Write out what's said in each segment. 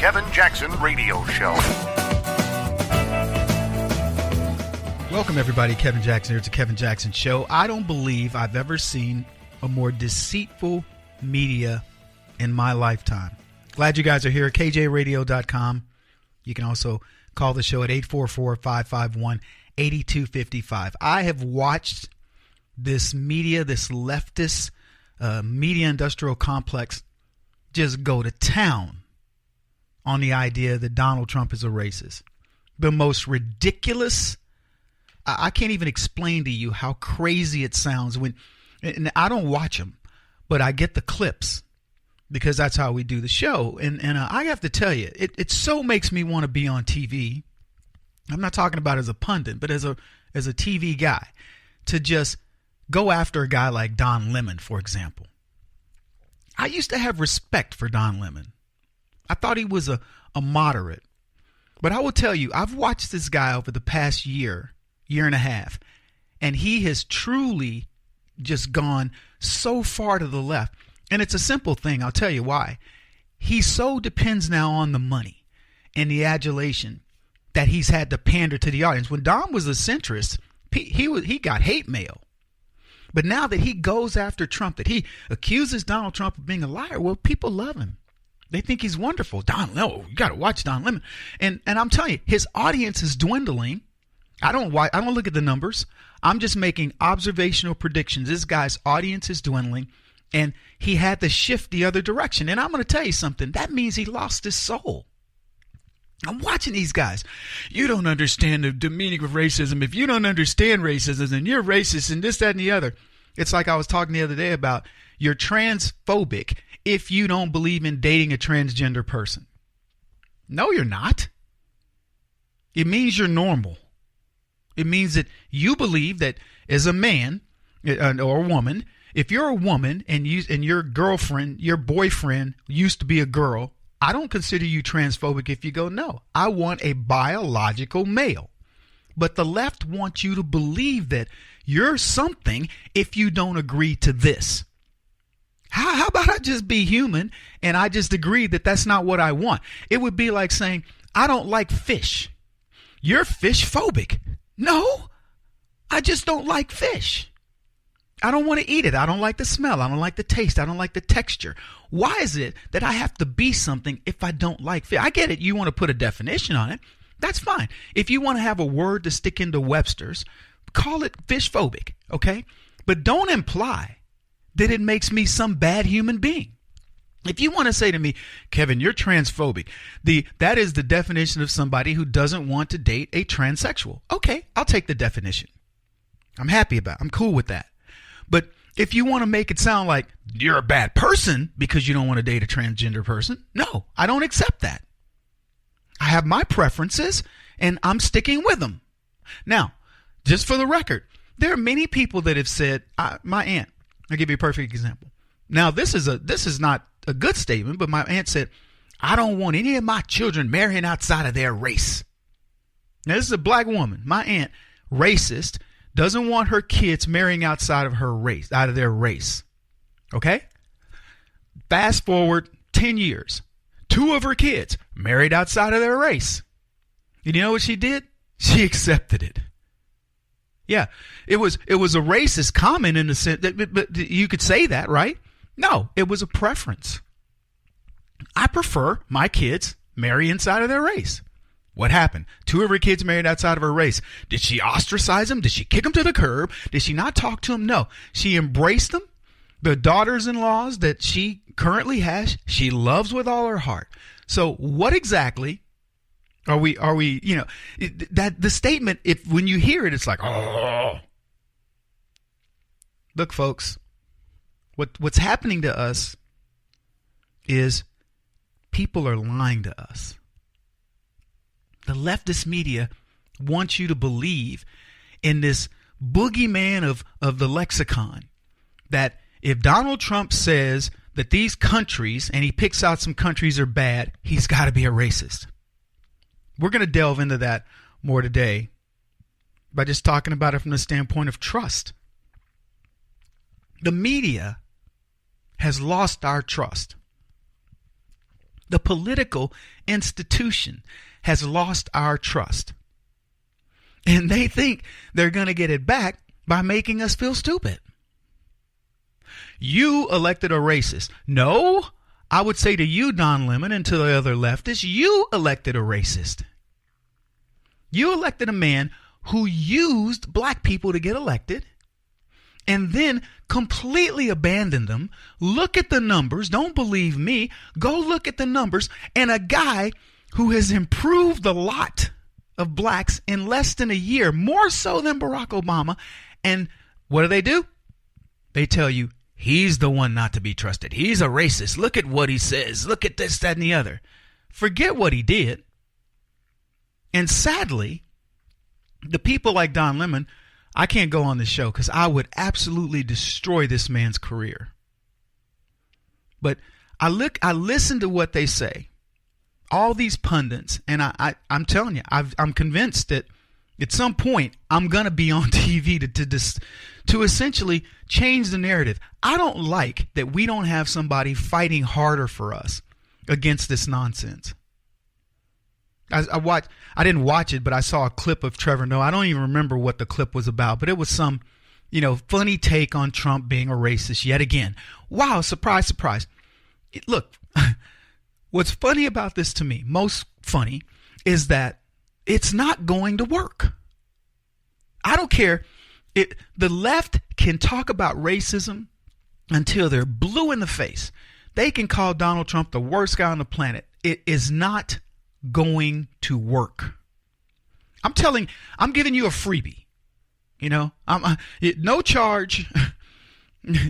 Kevin Jackson Radio Show. Welcome, everybody. Kevin Jackson here. It's a Kevin Jackson Show. I don't believe I've ever seen a more deceitful media in my lifetime. Glad you guys are here at kjradio.com. You can also call the show at 844-551-8255. I have watched this media, this leftist media industrial complex just go to town on the idea that Donald Trump is a racist. The most ridiculous. I can't even explain to you how crazy it sounds when, and I don't watch them, but I get the clips because that's how we do the show. And I have to tell you, it so makes me want to be on TV. I'm not talking about as a pundit, but as a TV guy, to just go after a guy like Don Lemon, for example. I used to have respect for Don Lemon. I thought he was a moderate. But I will tell you, I've watched this guy over the past year and a half, and he has truly just gone so far to the left. And it's a simple thing. I'll tell you why. He so depends now on the money and the adulation that he's had to pander to the audience. When Don was a centrist, he got hate mail. But now that he goes after Trump, that he accuses Donald Trump of being a liar, well, people love him. They think he's wonderful. You got to watch Don Lemon. And I'm telling you, his audience is dwindling. I don't look at the numbers. I'm just making observational predictions. This guy's audience is dwindling, and he had to shift the other direction. And I'm going to tell you something. That means he lost his soul. I'm watching these guys. You don't understand the meaning of racism. If you don't understand racism, then you're racist and this, that, and the other. It's like I was talking the other day about you're transphobic if you don't believe in dating a transgender person. No, you're not. It means you're normal. It means that you believe that as a man or a woman, if you're a woman and your girlfriend, your boyfriend used to be a girl, I don't consider you transphobic if you go, no, I want a biological male. But the left wants you to believe that you're something if you don't agree to this. How about I just be human and I just agree that that's not what I want? It would be like saying, I don't like fish. You're fish phobic. No, I just don't like fish. I don't want to eat it. I don't like the smell. I don't like the taste. I don't like the texture. Why is it that I have to be something if I don't like fish? I get it. You want to put a definition on it. That's fine. If you want to have a word to stick into Webster's, call it fish phobic, okay? But don't imply that it makes me some bad human being. If you want to say to me, Kevin, you're transphobic, that is the definition of somebody who doesn't want to date a transsexual. Okay, I'll take the definition. I'm happy about it. I'm cool with that. But if you want to make it sound like you're a bad person because you don't want to date a transgender person, no, I don't accept that. I have my preferences and I'm sticking with them. Now, just for the record, there are many people that have said, my aunt, I'll give you a perfect example. Now, this is not a good statement, but my aunt said, I don't want any of my children marrying outside of their race. Now, this is a black woman. My aunt, racist, doesn't want her kids marrying outside of her race, out of their race. Okay? Fast forward 10 years. 2 of her kids married outside of their race. And you know what she did? She accepted it. Yeah, it was a racist comment in the sense that, but you could say that, right? No, it was a preference. I prefer my kids marry inside of their race. What happened? 2 of her kids married outside of her race. Did she ostracize them? Did she kick them to the curb? Did she not talk to them? No. She embraced them. The daughters-in-laws that she currently has, she loves with all her heart. So what exactly are we, that the statement, when you hear it, it's like, oh. Look, folks, what's happening to us is people are lying to us. The leftist media wants you to believe in this boogeyman of the lexicon, that if Donald Trump says that these countries, and he picks out some countries are bad, he's got to be a racist. We're going to delve into that more today by just talking about it from the standpoint of trust. The media has lost our trust. The political institution has lost our trust. And they think they're going to get it back by making us feel stupid. You elected a racist. No, I would say to you, Don Lemon, and to the other leftists, you elected a racist. You elected a man who used black people to get elected and then completely abandoned them. Look at the numbers. Don't believe me. Go look at the numbers. And a guy who has improved the lot of blacks in less than a year, more so than Barack Obama. And what do? They tell you he's the one not to be trusted. He's a racist. Look at what he says. Look at this, that, and the other. Forget what he did. And sadly, the people like Don Lemon, I can't go on this show because I would absolutely destroy this man's career. But I listen to what they say, all these pundits, and I'm telling you, I'm convinced that at some point I'm going to be on TV to essentially change the narrative. I don't like that we don't have somebody fighting harder for us against this nonsense. I didn't watch it, but I saw a clip of Trevor Noah. I don't even remember what the clip was about, but it was some, funny take on Trump being a racist yet again. Wow, surprise, surprise. Look, what's funny about this to me, most funny, is that it's not going to work. I don't care. The left can talk about racism until they're blue in the face. They can call Donald Trump the worst guy on the planet. It is not going to work. I'm giving you a freebie. No charge.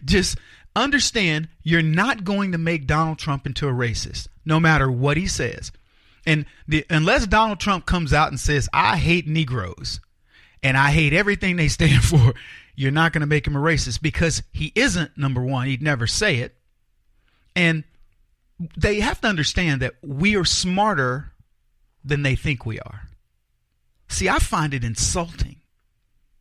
Just understand you're not going to make Donald Trump into a racist, no matter what he says. And unless Donald Trump comes out and says, I hate Negroes and I hate everything they stand for, you're not going to make him a racist, because he isn't, number one. He'd never say it. And they have to understand that we are smarter than they think we are. See, I find it insulting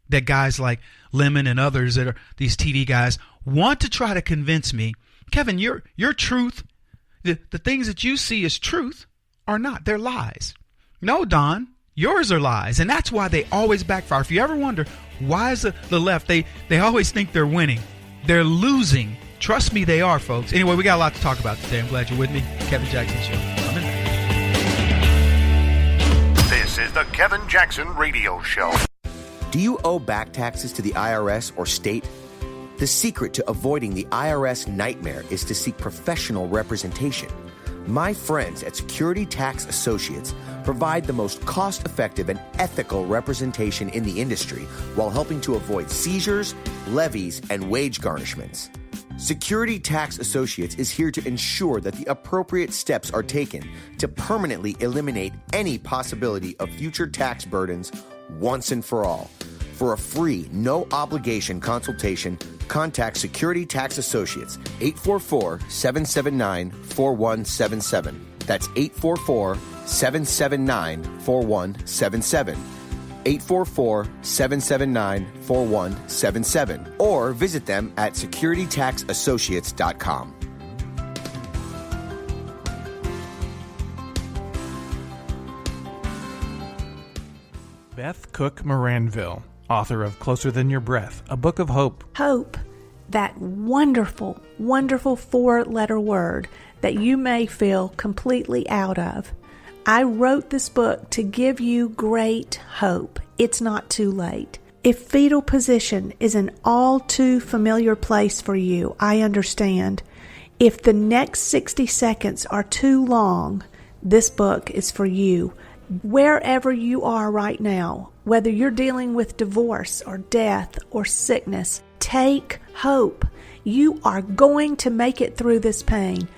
that guys like Lemon and others that are these TV guys want to try to convince me, Kevin, your truth, the things that you see as truth are not. They're lies. No, Don, yours are lies. And that's why they always backfire. If you ever wonder why is the left, they always think they're winning. They're losing. Trust me, they are, folks. Anyway, we got a lot to talk about today. I'm glad you're with me. Kevin Jackson Show. Coming back. This is the Kevin Jackson Radio Show. Do you owe back taxes to the IRS or state? The secret to avoiding the IRS nightmare is to seek professional representation. My friends at Security Tax Associates provide the most cost-effective and ethical representation in the industry while helping to avoid seizures, levies, and wage garnishments. Security Tax Associates is here to ensure that the appropriate steps are taken to permanently eliminate any possibility of future tax burdens once and for all. For a free, no-obligation consultation, contact Security Tax Associates, 844-779-4177. That's 844-779-4177. 844-779-4177. Or visit them at securitytaxassociates.com. Beth Cook Moranville, author of Closer Than Your Breath, a book of hope. Hope, that wonderful, wonderful four-letter word that you may feel completely out of. I wrote this book to give you great hope. It's not too late. If fetal position is an all too familiar place for you, I understand. If the next 60 seconds are too long, this book is for you. Wherever you are right now, whether you're dealing with divorce or death or sickness, take hope. You are going to make it through this pain.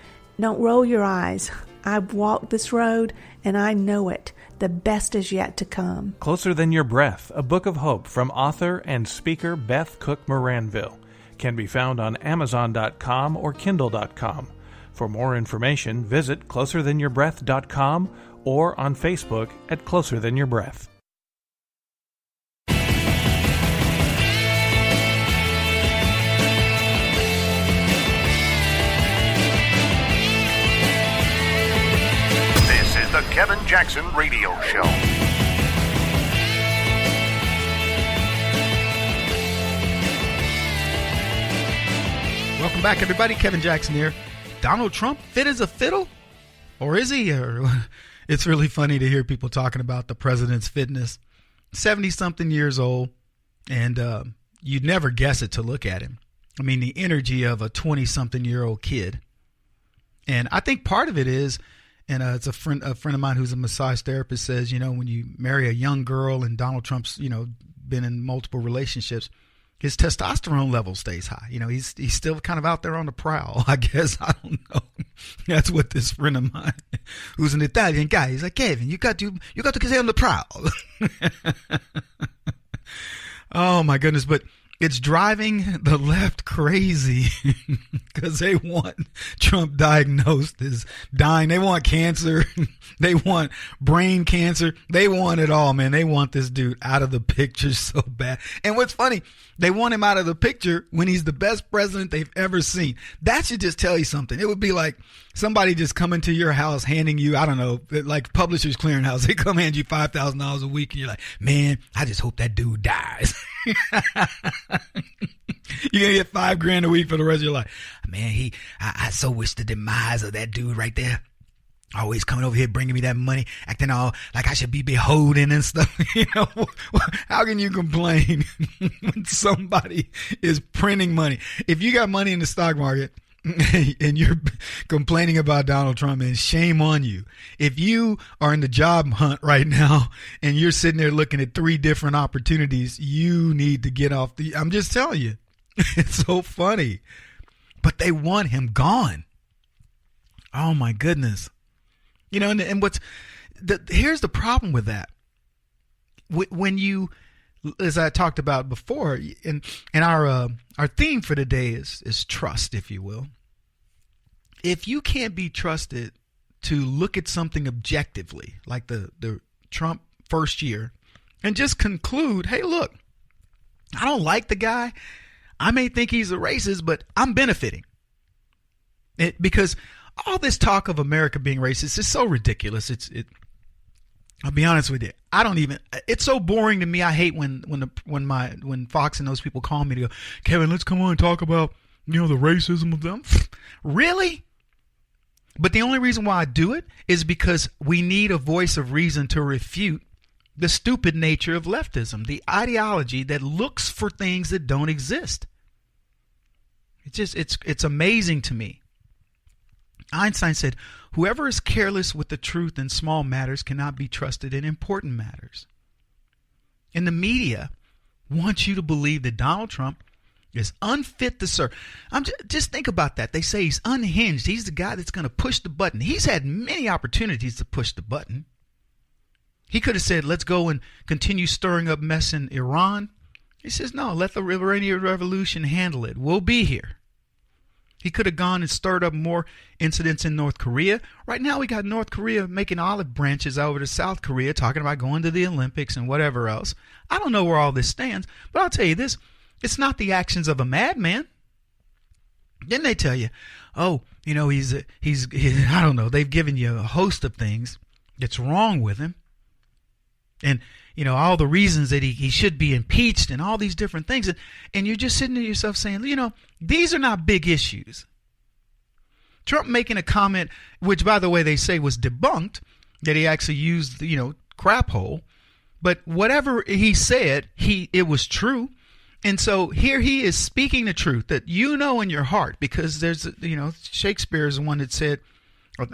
Don't roll your eyes. I've walked this road and I know it. The best is yet to come. Closer Than Your Breath, a book of hope from author and speaker Beth Cook Moranville. Can be found on Amazon.com or Kindle.com. For more information, visit closerthanyourBreath.com or on Facebook at Closer Than Your Breath. Jackson Radio Show. Welcome back, everybody. Kevin Jackson here. Donald Trump fit as a fiddle? Or is he? Or it's really funny to hear people talking about the president's fitness. 70-something years old, and you'd never guess it to look at him. I mean, the energy of a 20-something-year-old kid. And I think part of it is, and it's a friend of mine who's a massage therapist says, you know, when you marry a young girl, and Donald Trump's, you know, been in multiple relationships, his testosterone level stays high. You know, he's still kind of out there on the prowl, I guess. I don't know. That's what this friend of mine, who's an Italian guy, he's like, Kevin, you got to stay on the prowl. Oh my goodness. But it's driving the left crazy because they want Trump diagnosed as dying. They want cancer. They want brain cancer. They want it all, man. They want this dude out of the picture so bad. And what's funny, they want him out of the picture when he's the best president they've ever seen. That should just tell you something. It would be like somebody just coming to your house handing you, I don't know, like Publishers Clearinghouse. They come hand you $5,000 a week and you're like, man, I just hope that dude dies. You're going to get $5,000 a week for the rest of your life. Man, I so wish the demise of that dude right there. Always coming over here bringing me that money, acting all like I should be beholden and stuff. You know, how can you complain when somebody is printing money? If you got money in the stock market and you're complaining about Donald Trump, man, shame on you. If you are in the job hunt right now and you're sitting there looking at 3 different opportunities, you need to get off I'm just telling you, it's so funny. But they want him gone. Oh my goodness. You know, and here's the problem with that. When you, as I talked about before, and our theme for today is trust, if you will. If you can't be trusted to look at something objectively, like the Trump first year, and just conclude, hey, look, I don't like the guy. I may think he's a racist, but I'm benefiting. Because all this talk of America being racist is so ridiculous. I'll be honest with you. It's so boring to me. I hate when Fox and those people call me to go, Kevin, let's come on and talk about, you know, the racism of them. Really? But the only reason why I do it is because we need a voice of reason to refute the stupid nature of leftism, the ideology that looks for things that don't exist. It's amazing to me. Einstein said, whoever is careless with the truth in small matters cannot be trusted in important matters. And the media wants you to believe that Donald Trump is unfit to serve. Just think about that. They say he's unhinged. He's the guy that's going to push the button. He's had many opportunities to push the button. He could have said, let's go and continue stirring up mess in Iran. He says, no, let the Iranian Revolution handle it. We'll be here. He could have gone and stirred up more incidents in North Korea. Right now we got North Korea making olive branches over to South Korea, talking about going to the Olympics and whatever else. I don't know where all this stands, but I'll tell you this. It's not the actions of a madman. Didn't they tell you, oh, you know, he's I don't know. They've given you a host of things that's wrong with him. And, you know, all the reasons that he should be impeached and all these different things. And you're just sitting to yourself saying, you know, these are not big issues. Trump making a comment, which, by the way, they say was debunked, that he actually used, you know, crap hole. But whatever he said, it was true. And so here he is speaking the truth that you know in your heart, because there's, you know, Shakespeare is the one that said,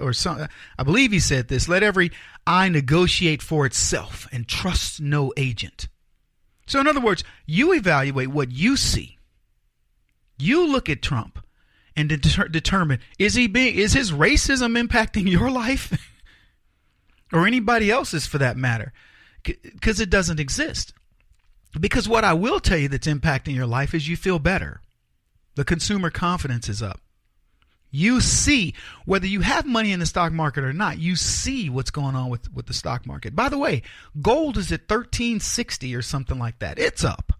or some, I believe he said this, let every eye negotiate for itself and trust no agent. So in other words, you evaluate what you see. You look at Trump and determine, is his racism impacting your life or anybody else's for that matter? Because it doesn't exist. Because what I will tell you that's impacting your life is you feel better. The consumer confidence is up. You see, whether you have money in the stock market or not, you see what's going on with the stock market. By the way, gold is at $1,360 or something like that. It's up.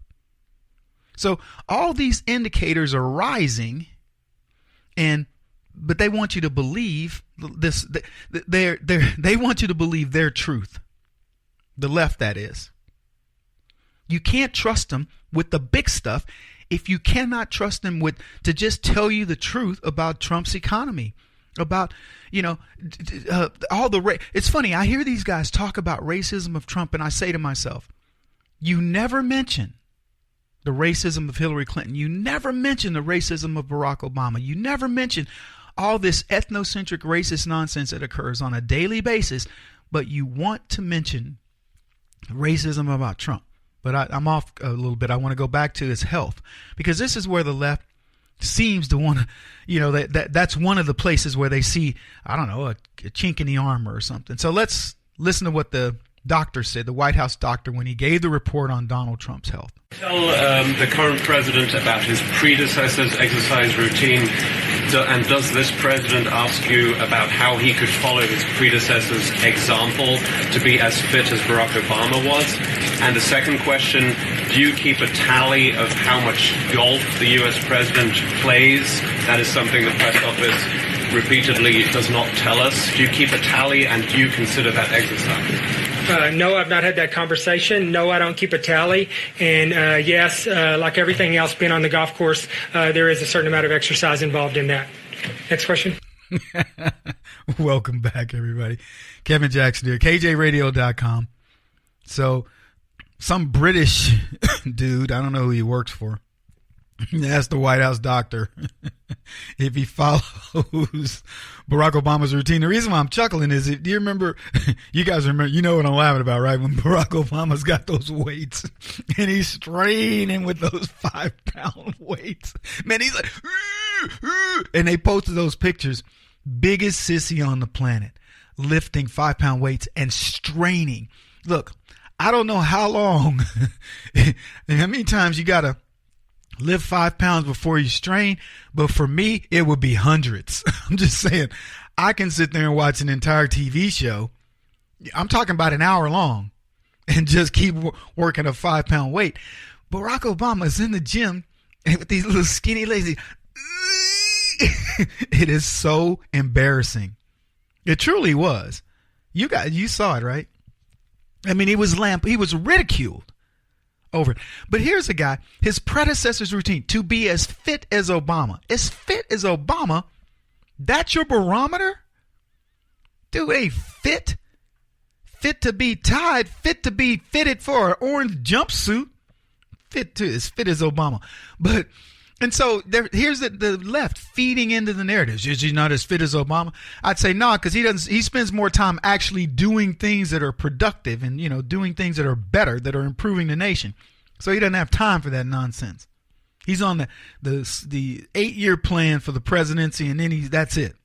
So all these indicators are rising, and but they want you to believe this. They want you to believe their truth. The left, that is. You can't trust them with the big stuff if you cannot trust them with to just tell you the truth about Trump's economy, about all the It's funny. I hear these guys talk about racism of Trump, and I say to myself, you never mention the racism of Hillary Clinton. You never mention the racism of Barack Obama. You never mention all this ethnocentric racist nonsense that occurs on a daily basis, but you want to mention racism about Trump. But I'm off a little bit. I want to go back to his health, because this is where the left seems to want to, that's one of the places where they see, I don't know, a chink in the armor or something. So let's listen to what the doctor said, the White House doctor, when he gave the report on Donald Trump's health. Tell the current president about his predecessor's exercise routine, and does this president ask you about how he could follow his predecessor's example to be as fit as Barack Obama was? And the second question, do you keep a tally of how much golf the U.S. president plays? That is something the press office repeatedly does not tell us. Do you keep a tally, and do you consider that exercise? No, I've not had that conversation. No, I don't keep a tally. And yes, like everything else being on the golf course, there is a certain amount of exercise involved in that. Next question. Welcome back, everybody. Kevin Jackson here, kjradio.com. So some British dude, I don't know who he works for, asked the White House doctor if he follows Barack Obama's routine. The reason why I'm chuckling is, do you remember, you guys remember, you know what I'm laughing about, right? When Barack Obama's got those weights and he's straining with those 5-pound weights. Man, he's like, and they posted those pictures. Biggest sissy on the planet, lifting 5-pound weights and straining. Look, I don't know how long, and how many times you got to lift 5 pounds before you strain, but for me, it would be hundreds. I'm just saying, I can sit there and watch an entire TV show. I'm talking about an hour long, and just keep working a 5-pound weight. Barack Obama is in the gym and with these little skinny legs. It is so embarrassing. It truly was. You saw it, right? I mean, he was ridiculed over it. But here's a guy, his predecessor's routine, to be as fit as Obama. As fit as Obama? That's your barometer? Dude, hey, fit to be tied, fit to be fitted for an orange jumpsuit, as fit as Obama. And so here's the left feeding into the narratives. Is he not as fit as Obama? I'd say no, because he spends more time actually doing things that are productive and, doing things that are better, that are improving the nation. So he doesn't have time for that nonsense. He's on the 8-year plan for the presidency, and then that's it.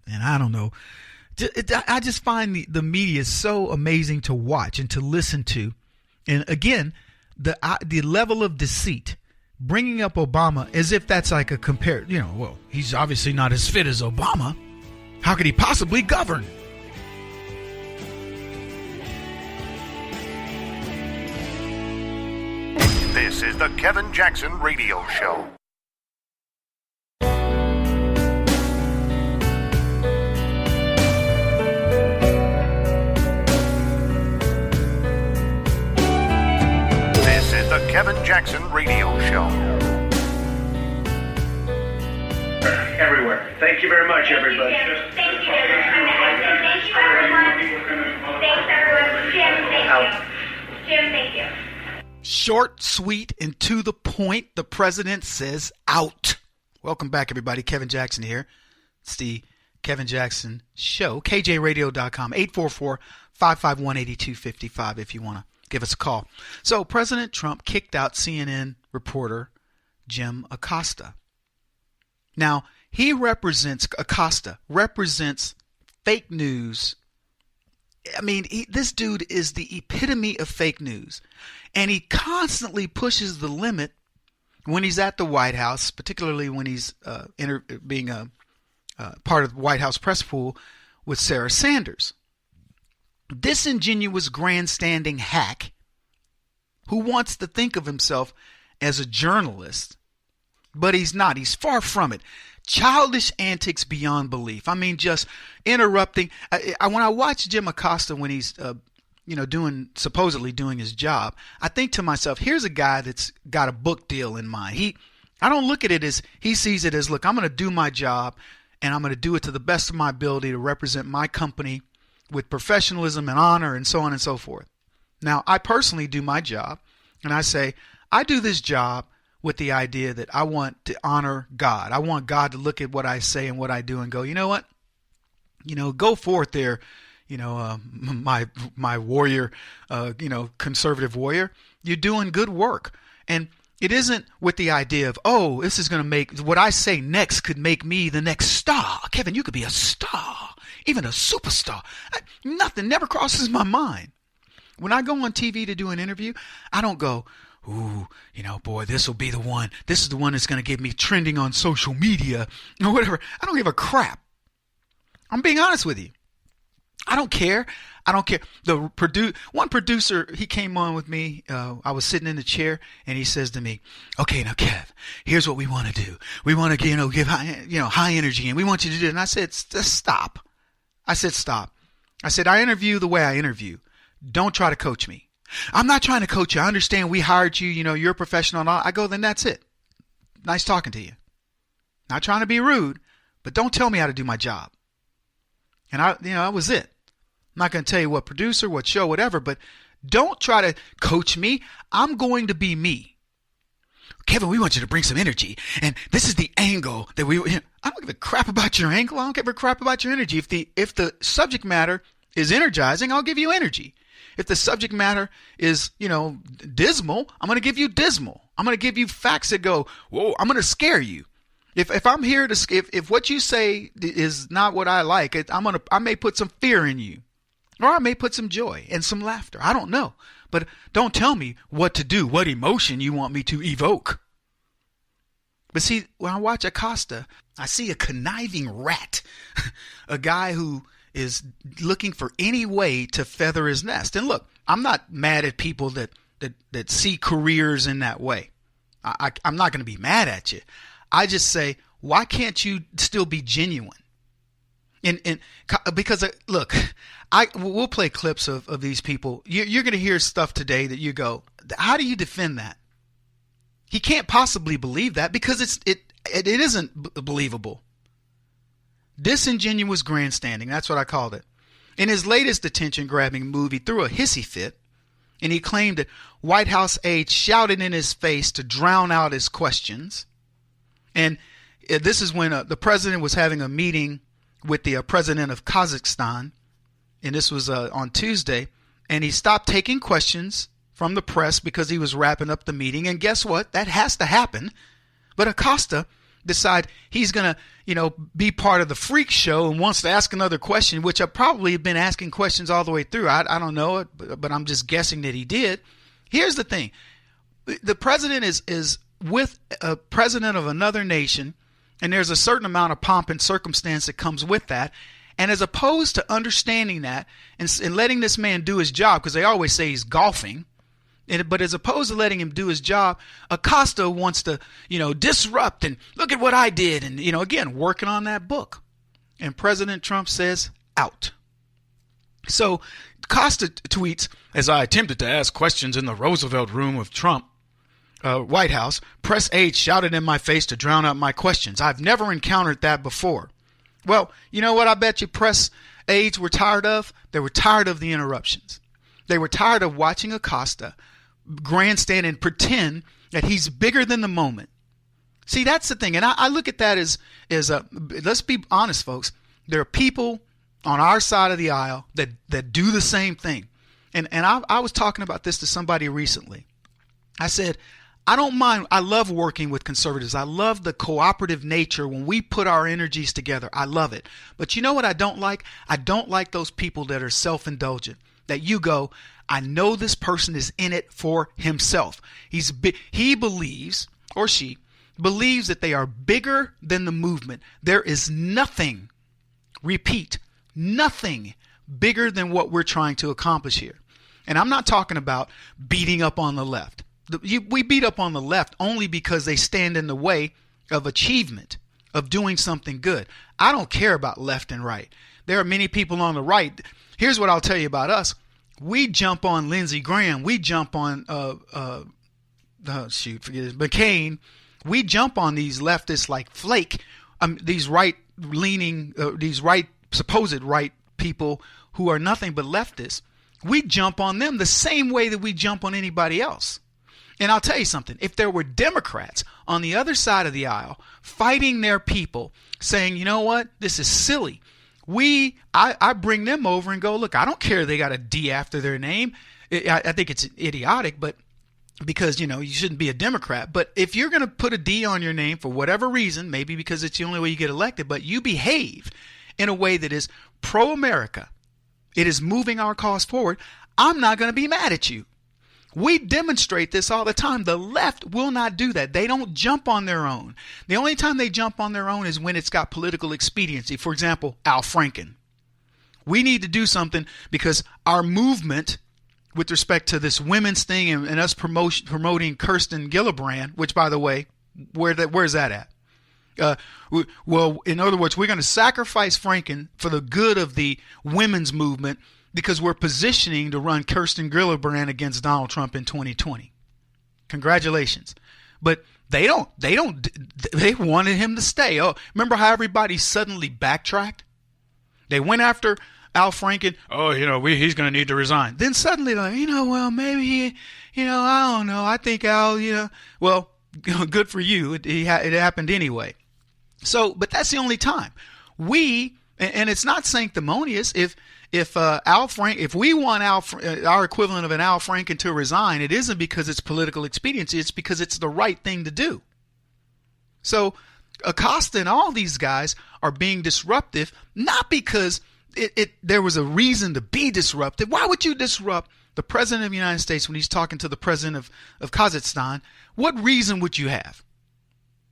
And I don't know. I just find the media so amazing to watch and to listen to. And again, the level of deceit. Bringing up Obama as if that's like a compare, well, he's obviously not as fit as Obama. How could he possibly govern? This is the Kevin Jackson Radio Show. This is the Kevin Jackson Radio Show. Everywhere. Thank you very much, everybody. Thank you. Thanks, everyone. Thanks, everyone. Jim, thank you. Short, sweet, and to the point, the president says out. Welcome back, everybody. Kevin Jackson here. It's the Kevin Jackson Show. kjradio.com, 844-551-8255 if you want to give us a call. So President Trump kicked out CNN reporter Jim Acosta. Now, Acosta represents fake news. I mean, this dude is the epitome of fake news. And he constantly pushes the limit when he's at the White House, particularly when he's being a part of the White House press pool with Sarah Sanders. Disingenuous, grandstanding hack who wants to think of himself as a journalist, but he's not. He's far from it. childish antics beyond belief. I mean, just interrupting. When I watch Jim Acosta when he's supposedly doing his job, I think to myself, here's a guy that's got a book deal in mind. I don't look at it as, he sees it as, look, I'm going to do my job and I'm going to do it to the best of my ability to represent my company with professionalism and honor and so on and so forth. Now, I personally do my job and I say, I do this job with the idea that I want to honor God. I want God to look at what I say and what I do and go, you know what? Go forth there, my warrior, conservative warrior. You're doing good work. And it isn't with the idea of, oh, this is going to make, what I say next could make me the next star. Kevin, you could be a star, even a superstar. Nothing never crosses my mind. When I go on TV to do an interview, I don't go, ooh, boy, this will be the one. This is the one that's going to get me trending on social media or whatever. I don't give a crap. I'm being honest with you. I don't care. One producer, he came on with me. I was sitting in the chair, and he says to me, "Okay, now, Kev, here's what we want to do. We want to, give high energy, and we want you to do it." And I said, "Stop." I said, "Stop." I said, "I interview the way I interview. Don't try to coach me." "I'm not trying to coach you. I understand we hired you. You're a professional and all." I go, "Then that's it. Nice talking to you. Not trying to be rude, but don't tell me how to do my job." And that was it. I'm not going to tell you what producer, what show, whatever, but don't try to coach me. I'm going to be me. "Kevin, we want you to bring some energy, and this is the angle that we." I don't give a crap about your angle. I don't give a crap about your energy. If the subject matter is energizing, I'll give you energy. If the subject matter is, dismal, I'm going to give you dismal. I'm going to give you facts that go, whoa, I'm going to scare you. If I'm here to, if what you say is not what I like, I may put some fear in you, or I may put some joy and some laughter. I don't know, but don't tell me what to do, what emotion you want me to evoke. But see, when I watch Acosta, I see a conniving rat, a guy who is looking for any way to feather his nest. And look, I'm not mad at people that see careers in that way. I'm not going to be mad at you. I just say, why can't you still be genuine? And because look, we'll play clips of these people. You're going to hear stuff today that you go, how do you defend that? He can't possibly believe that because it isn't believable. Disingenuous grandstanding, that's what I called it. In his latest attention-grabbing move, he threw a hissy fit, and he claimed that White House aides shouted in his face to drown out his questions. And this is when the president was having a meeting with the president of Kazakhstan, and this was on Tuesday, and he stopped taking questions from the press because he was wrapping up the meeting. And guess what? That has to happen. But Acosta decide he's going to, be part of the freak show and wants to ask another question, which I probably have been asking questions all the way through. I don't know it, but I'm just guessing that he did. Here's the thing. The president is with a president of another nation, and there's a certain amount of pomp and circumstance that comes with that. And as opposed to understanding that and letting this man do his job, because they always say he's golfing, but as opposed to letting him do his job, Acosta wants to, disrupt and look at what I did. And, again, working on that book. And President Trump says, out. So Acosta tweets, as I attempted to ask questions in the Roosevelt room of Trump, White House, press aides shouted in my face to drown out my questions. I've never encountered that before. Well, you know what I bet you press aides were tired of? They were tired of the interruptions. They were tired of watching Acosta grandstand and pretend that he's bigger than the moment. See, that's the thing. And I look at that as let's be honest, folks. There are people on our side of the aisle that do the same thing. And I was talking about this to somebody recently. I said, I don't mind. I love working with conservatives. I love the cooperative nature when we put our energies together. I love it. But you know what I don't like? I don't like those people that are self-indulgent, that you go, I know this person is in it for himself. He believes, or she believes, that they are bigger than the movement. There is nothing, repeat, nothing bigger than what we're trying to accomplish here. And I'm not talking about beating up on the left. We beat up on the left only because they stand in the way of achievement. of doing something good. I don't care about left and right. There are many people on the right. Here's what I'll tell you about us. We jump on Lindsey Graham. We jump on McCain. We jump on these leftists like Flake, these right-leaning, supposed right people who are nothing but leftists. We jump on them the same way that we jump on anybody else. And I'll tell you something. If there were Democrats on the other side of the aisle fighting their people, saying, you know what, this is silly, I bring them over and go, look, I don't care they got a D after their name. I think it's idiotic, but because, you shouldn't be a Democrat. But if you're going to put a D on your name for whatever reason, maybe because it's the only way you get elected, but you behave in a way that is pro-America, it is moving our cause forward, I'm not going to be mad at you. We demonstrate this all the time. The left will not do that. They don't jump on their own. The only time they jump on their own is when it's got political expediency. For example, Al Franken. We need to do something because our movement with respect to this women's thing and us promoting Kirsten Gillibrand, which, by the way, where's that at? Well, in other words, we're going to sacrifice Franken for the good of the women's movement because we're positioning to run Kirsten Gillibrand against Donald Trump in 2020. Congratulations. But they wanted him to stay. Oh, remember how everybody suddenly backtracked? They went after Al Franken. Oh, he's going to need to resign. Then suddenly, well, maybe I don't know. I think Al, well, good for you. It happened anyway. So, but that's the only time and it's not sanctimonious. If we want our equivalent of an Al Franken to resign, it isn't because it's political expediency. It's because it's the right thing to do. So Acosta and all these guys are being disruptive, not because there was a reason to be disruptive. Why would you disrupt the president of the United States when he's talking to the president of Kazakhstan? What reason would you have?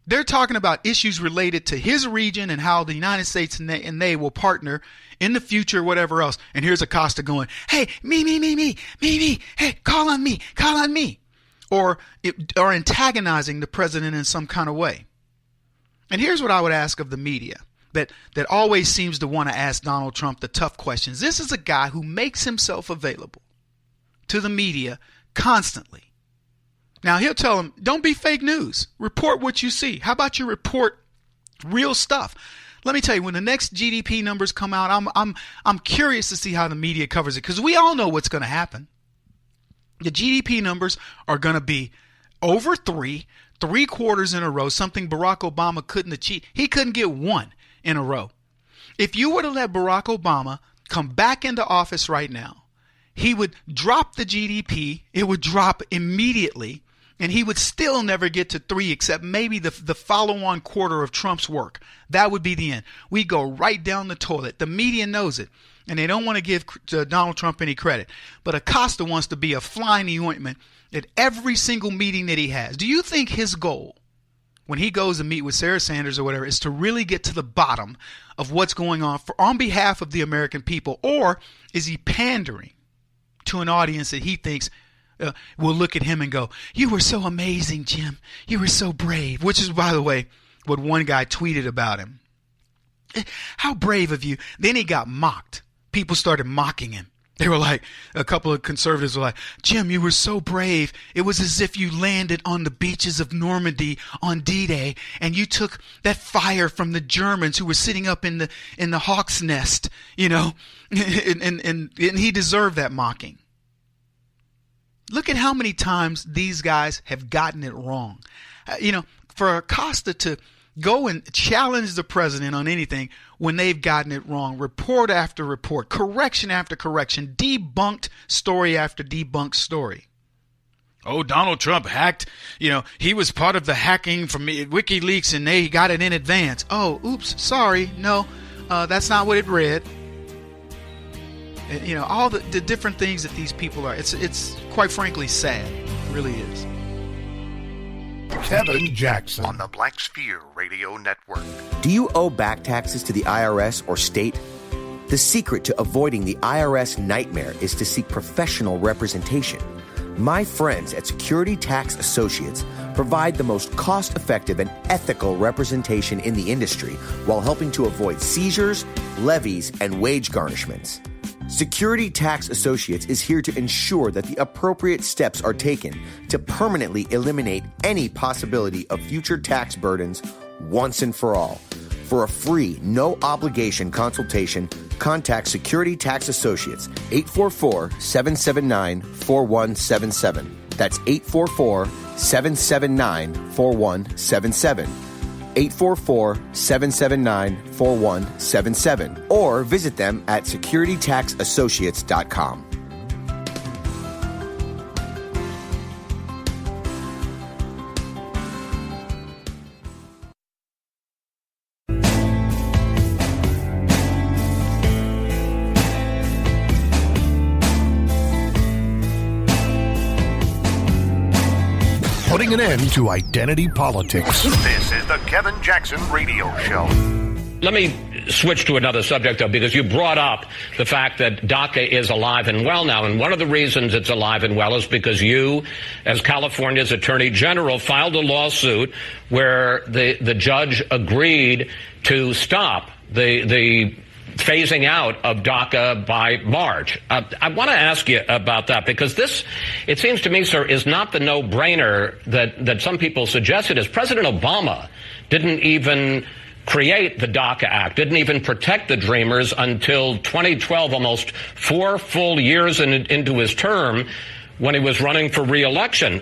They're talking about issues related to his region and how the United States and they will partner in the future, whatever else. And here's Acosta going, hey, me. Hey, call on me. Or antagonizing the president in some kind of way. And here's what I would ask of the media that always seems to want to ask Donald Trump the tough questions. This is a guy who makes himself available to the media constantly. Now, he'll tell them, don't be fake news. Report what you see. How about you report real stuff? Let me tell you, when the next GDP numbers come out, I'm curious to see how the media covers it, because we all know what's going to happen. The GDP numbers are going to be over 3 quarters in a row, something Barack Obama couldn't achieve. He couldn't get 1 in a row. If you were to let Barack Obama come back into office right now, he would drop the GDP. It would drop immediately. And he would still never get to 3 except maybe the follow-on quarter of Trump's work. That would be the end. We go right down the toilet. The media knows it, and they don't want to give Donald Trump any credit. But Acosta wants to be a fly in the ointment at every single meeting that he has. Do you think his goal, when he goes to meet with Sarah Sanders or whatever, is to really get to the bottom of what's going on behalf of the American people? Or is he pandering to an audience that he thinks will look at him and go, you were so amazing, Jim. You were so brave, which is, by the way, what one guy tweeted about him. How brave of you. Then he got mocked. People started mocking him. They were like, a couple of conservatives were like, Jim, you were so brave. It was as if you landed on the beaches of Normandy on D-Day and you took that fire from the Germans who were sitting up in the hawk's nest, and he deserved that mocking. Look at how many times these guys have gotten it wrong. For Acosta to go and challenge the president on anything when they've gotten it wrong, report after report, correction after correction, debunked story after debunked story. Oh, Donald Trump hacked, he was part of the hacking from WikiLeaks and they got it in advance. Oh, oops, sorry. No, that's not what it read. All the different things that these people are. It's quite frankly sad. It really is. Kevin Jackson on the Black Sphere Radio Network. Do you owe back taxes to the IRS or state? The secret to avoiding the IRS nightmare is to seek professional representation. My friends at Security Tax Associates provide the most cost-effective and ethical representation in the industry while helping to avoid seizures, levies, and wage garnishments. Security Tax Associates is here to ensure that the appropriate steps are taken to permanently eliminate any possibility of future tax burdens once and for all. For a free, no-obligation consultation, contact Security Tax Associates, 844-779-4177. That's 844-779-4177. 844-779-4177. Or visit them at securitytaxassociates.com. Putting an end to identity politics. This is the Kevin Jackson Radio Show. Let me switch to another subject, though, because you brought up the fact that DACA is alive and well now. And one of the reasons it's alive and well is because you, as California's Attorney General, filed a lawsuit where the judge agreed to stop the phasing out of DACA by March. I want to ask you about that because this, it seems to me, sir, is not the no-brainer that some people suggested. As President Obama didn't even create the DACA Act, didn't even protect the Dreamers until 2012, almost 4 full years into his term, when he was running for re-election.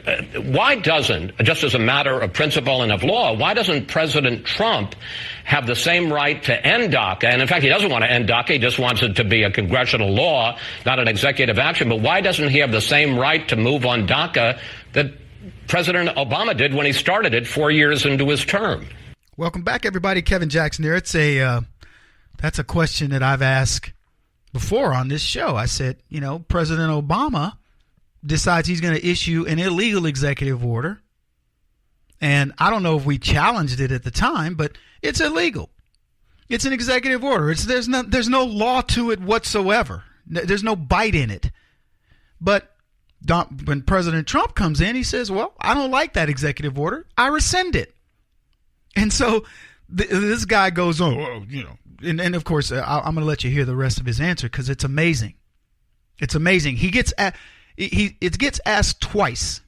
Why doesn't, just as a matter of principle and of law, why doesn't President Trump have the same right to end DACA? And in fact, he doesn't want to end DACA. He just wants it to be a congressional law, not an executive action. But why doesn't he have the same right to move on DACA that President Obama did when he started it 4 years into his term? Welcome back, everybody. Kevin Jackson here. It's that's a question that I've asked before on this show. I said, President Obama decides he's going to issue an illegal executive order. And I don't know if we challenged it at the time, but it's illegal. It's an executive order. There's no law to it whatsoever. There's no bite in it. But when President Trump comes in, he says, well, I don't like that executive order. I rescind it. And so this guy goes on, and of course, I'm going to let you hear the rest of his answer because it's amazing. It's amazing. It gets asked twice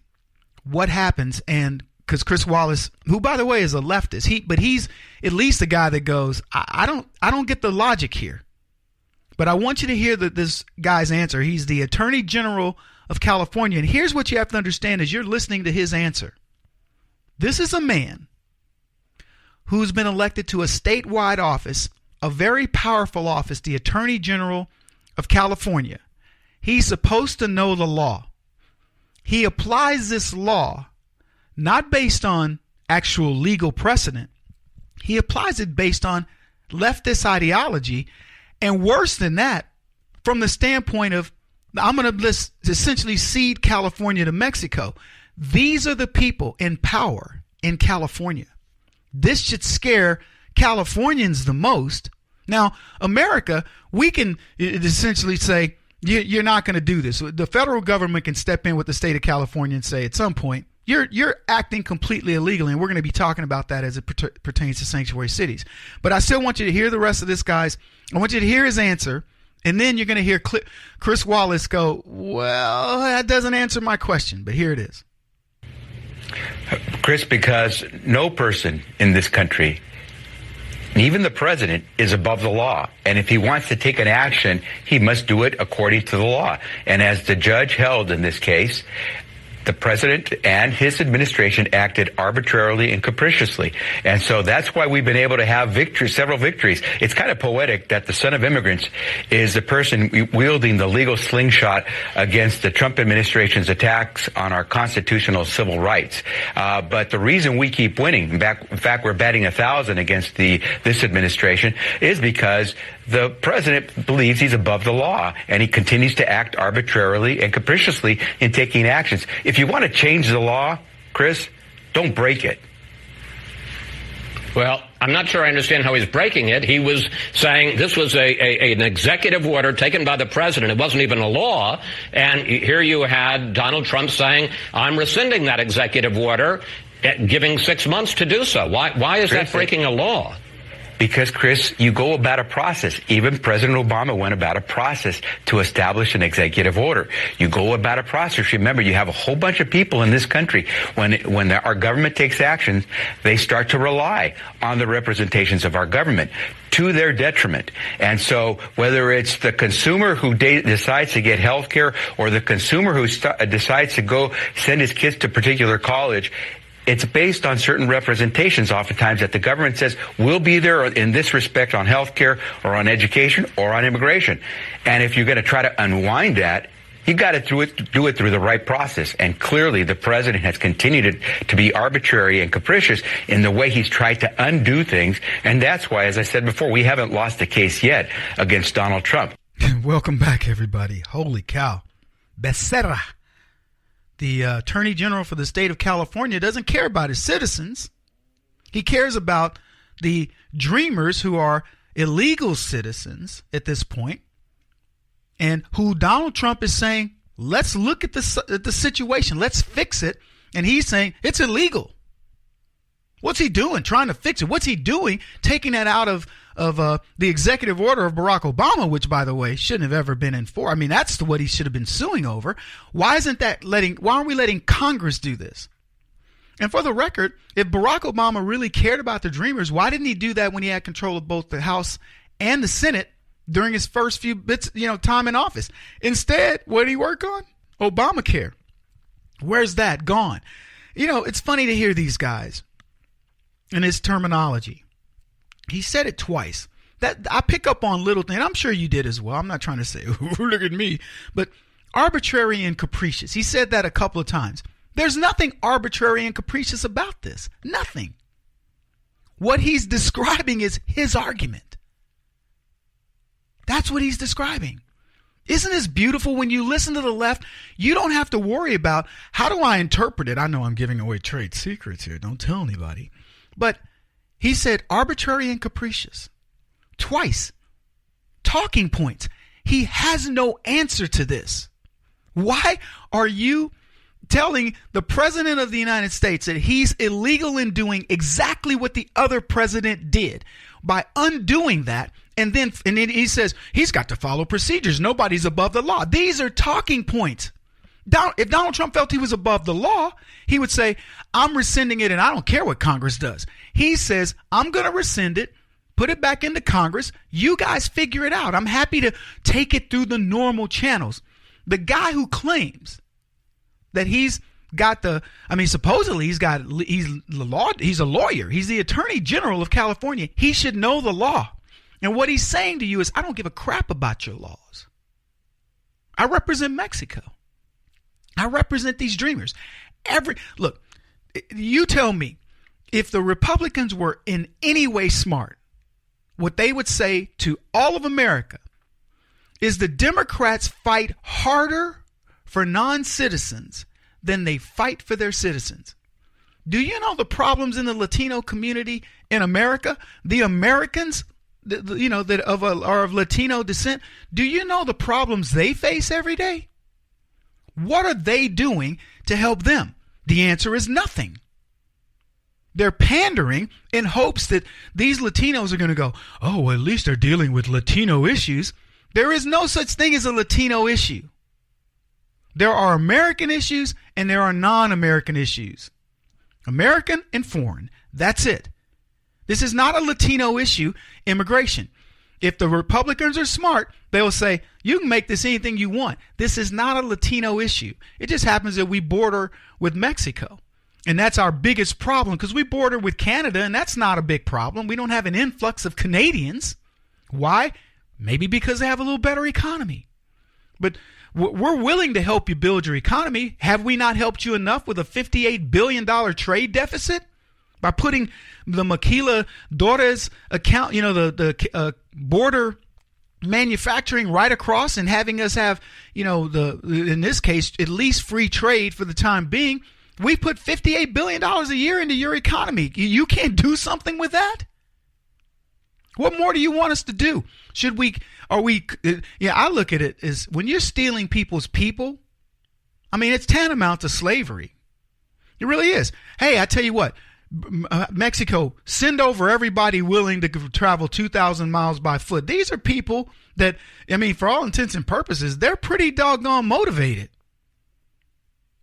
what happens, and because Chris Wallace, who by the way is a leftist, but he's at least a guy that goes, I don't get the logic here, but I want you to hear this guy's answer. He's the Attorney General of California, and here's what you have to understand as you're listening to his answer. This is a man who's been elected to a statewide office, a very powerful office, the Attorney General of California. He's supposed to know the law. He applies this law not based on actual legal precedent. He applies it based on leftist ideology, and worse than that, from the standpoint of, I'm going to essentially cede California to Mexico. These are the people in power in California. This should scare Californians the most. Now, America, we can essentially say, you're not going to do this. The federal government can step in with the state of California and say, at some point, you're acting completely illegally, and we're going to be talking about that as it pertains to sanctuary cities. But I still want you to hear the rest of this, guys. I want you to hear his answer, and then you're going to hear Chris Wallace go, well, that doesn't answer my question, but here it is. Chris, because no person in this country, even the president, is above the law. And if he wants to take an action, he must do it according to the law. And as the judge held in this case, the president and his administration acted arbitrarily and capriciously. And so that's why we've been able to have several victories. It's kind of poetic that the son of immigrants is the person wielding the legal slingshot against the Trump administration's attacks on our constitutional civil rights. But the reason we keep winning, in fact, we're batting 1,000 against this administration, is because the president believes he's above the law, and he continues to act arbitrarily and capriciously in taking actions. If you want to change the law, Chris, don't break it. Well, I'm not sure I understand how he's breaking it. He was saying this was an executive order taken by the president. It wasn't even a law. And here you had Donald Trump saying, I'm rescinding that executive order, giving 6 months to do so. Why is that breaking a law? Because, Chris, you go about a process. Even President Obama went about a process to establish an executive order. You go about a process. Remember, you have a whole bunch of people in this country. When our government takes actions, they start to rely on the representations of our government to their detriment. And so whether it's the consumer who decides to get health care or the consumer who decides to go send his kids to a particular college, it's based on certain representations oftentimes that the government says we'll be there in this respect on health care or on education or on immigration. And if you're going to try to unwind that, you got to do it through the right process. And clearly the president has continued to be arbitrary and capricious in the way he's tried to undo things. And that's why, as I said before, we haven't lost a case yet against Donald Trump. Welcome back, everybody. Holy cow. Becerra, the Attorney General for the state of California, doesn't care about his citizens. He cares about the dreamers who are illegal citizens at this point, and who Donald Trump is saying, let's look at the situation. Let's fix it. And he's saying it's illegal. What's he doing? Trying to fix it. What's he doing? Taking that out of the executive order of Barack Obama, which, by the way, shouldn't have ever been enforced. I mean, that's what he should have been suing over. Why aren't we letting Congress do this? And for the record, if Barack Obama really cared about the dreamers, why didn't he do that when he had control of both the House and the Senate during his first few bits, time in office? Instead, what did he work on? Obamacare. Where's that gone? It's funny to hear these guys and his terminology. He said it twice. That I pick up on little things. I'm sure you did as well. I'm not trying to say, look at me, but arbitrary and capricious. He said that a couple of times. There's nothing arbitrary and capricious about this. Nothing. What he's describing is his argument. That's what he's describing. Isn't this beautiful? When you listen to the left, you don't have to worry about how do I interpret it. I know I'm giving away trade secrets here. Don't tell anybody. But he said arbitrary and capricious twice. Talking points. He has no answer to this. Why are you telling the president of the United States that he's illegal in doing exactly what the other president did by undoing that? And then he says he's got to follow procedures. Nobody's above the law. These are talking points. If Donald Trump felt he was above the law, he would say, I'm rescinding it and I don't care what Congress does. He says, I'm going to rescind it, put it back into Congress. You guys figure it out. I'm happy to take it through the normal channels. The guy who claims that he's got supposedly he's a lawyer. He's the Attorney General of California. He should know the law. And what he's saying to you is, I don't give a crap about your laws. I represent Mexico. I represent these dreamers. Look, you tell me, if the Republicans were in any way smart, what they would say to all of America is the Democrats fight harder for non-citizens than they fight for their citizens. Do you know the problems in the Latino community in America? The Americans, that are of Latino descent, do you know the problems they face every day? What are they doing to help them? The answer is nothing. They're pandering in hopes that these Latinos are going to go, oh, well, at least they're dealing with Latino issues. There is no such thing as a Latino issue. There are American issues and there are non-American issues. American and foreign. That's it. This is not a Latino issue, immigration. If the Republicans are smart, they will say, you can make this anything you want. This is not a Latino issue. It just happens that we border with Mexico. And that's our biggest problem because we border with Canada, and that's not a big problem. We don't have an influx of Canadians. Why? Maybe because they have a little better economy. But we're willing to help you build your economy. Have we not helped you enough with a $58 billion trade deficit? By putting the Maquila Dores account, the border manufacturing right across and having us have, in this case, at least free trade for the time being. We put $58 billion a year into your economy. You can't do something with that? What more do you want us to do? I look at it as when you're stealing people's people, I mean, it's tantamount to slavery. It really is. Hey, I tell you what, Mexico, send over everybody willing to travel 2,000 miles by foot. These are people that, I mean, for all intents and purposes, they're pretty doggone motivated.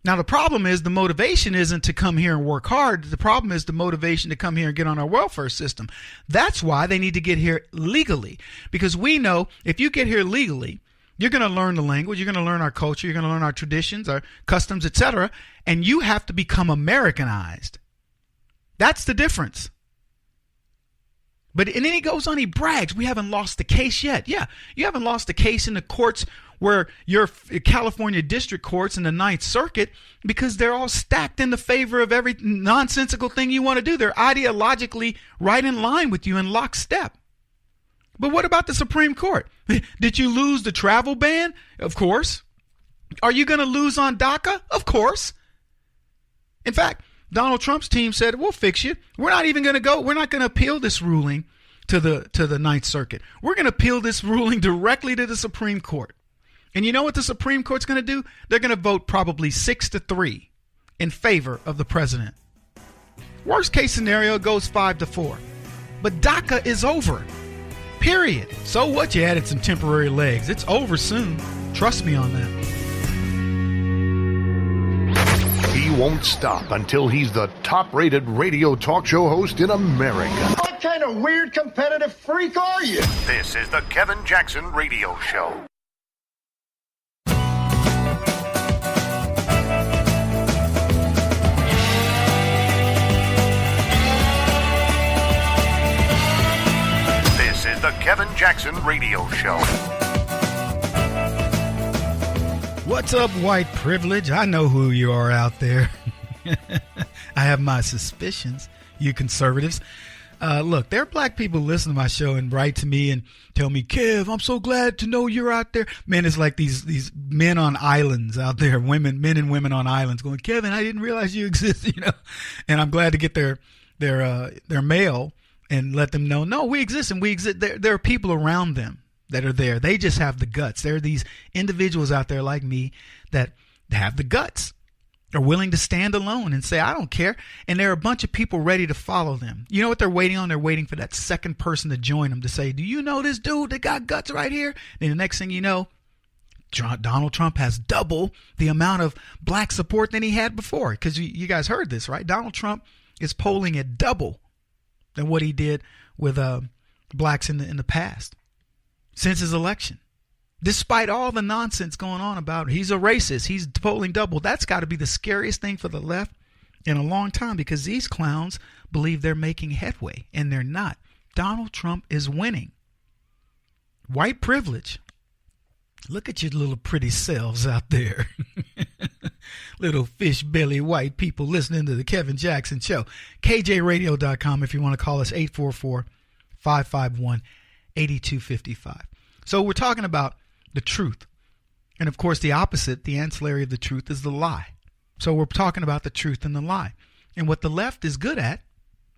Now, the problem is the motivation isn't to come here and work hard. The problem is the motivation to come here and get on our welfare system. That's why they need to get here legally, because we know if you get here legally, you're going to learn the language, you're going to learn our culture, you're going to learn our traditions, our customs, etc., and you have to become Americanized. That's the difference. And then he goes on, he brags, we haven't lost the case yet. Yeah, you haven't lost the case in the courts where your California district courts and the Ninth Circuit, because they're all stacked in the favor of every nonsensical thing you want to do. They're ideologically right in line with you in lockstep. But what about the Supreme Court? Did you lose the travel ban? Of course. Are you going to lose on DACA? Of course. In fact, Donald Trump's team said, we'll fix you. We're not even going to we're not going to appeal this ruling to the Ninth Circuit. We're going to appeal this ruling directly to the Supreme Court. And you know what the Supreme Court's going to do? They're going to vote probably 6-3 in favor of the president. Worst case scenario, it goes 5-4. But DACA is over. Period. So what? You added some temporary legs. It's over soon. Trust me on that. He won't stop until he's the top-rated radio talk show host in America. What kind of weird competitive freak are you? This is the Kevin Jackson Radio Show. This is the Kevin Jackson Radio Show. What's up, white privilege? I know who you are out there. I have my suspicions, you conservatives. Look, there are black people listen to my show and write to me and tell me, Kev, I'm so glad to know you're out there. Man, it's like these men on islands out there, men and women on islands going, Kevin, I didn't realize you exist, And I'm glad to get their mail and let them know, no, we exist, and we exist. There are people around them that are there. They just have the guts. There are these individuals out there like me that have the guts, are willing to stand alone and say, I don't care. And there are a bunch of people ready to follow them. You know what they're waiting on? They're waiting for that second person to join them to say, do you know this dude that got guts right here? And the next thing you know, Donald Trump has double the amount of black support than he had before. Because you guys heard this, right? Donald Trump is polling at double than what he did with blacks in the past since his election. Despite all the nonsense going on about he's a racist, he's polling double. That's got to be the scariest thing for the left in a long time, because these clowns believe they're making headway, and they're not. Donald Trump is winning. White privilege. Look at your little pretty selves out there. Little fish belly white people listening to the Kevin Jackson Show. kjradio.com if you want to call us, 844-551-8255. So we're talking about the truth. And of course, the opposite, the ancillary of the truth, is the lie. So we're talking about the truth and the lie. And what the left is good at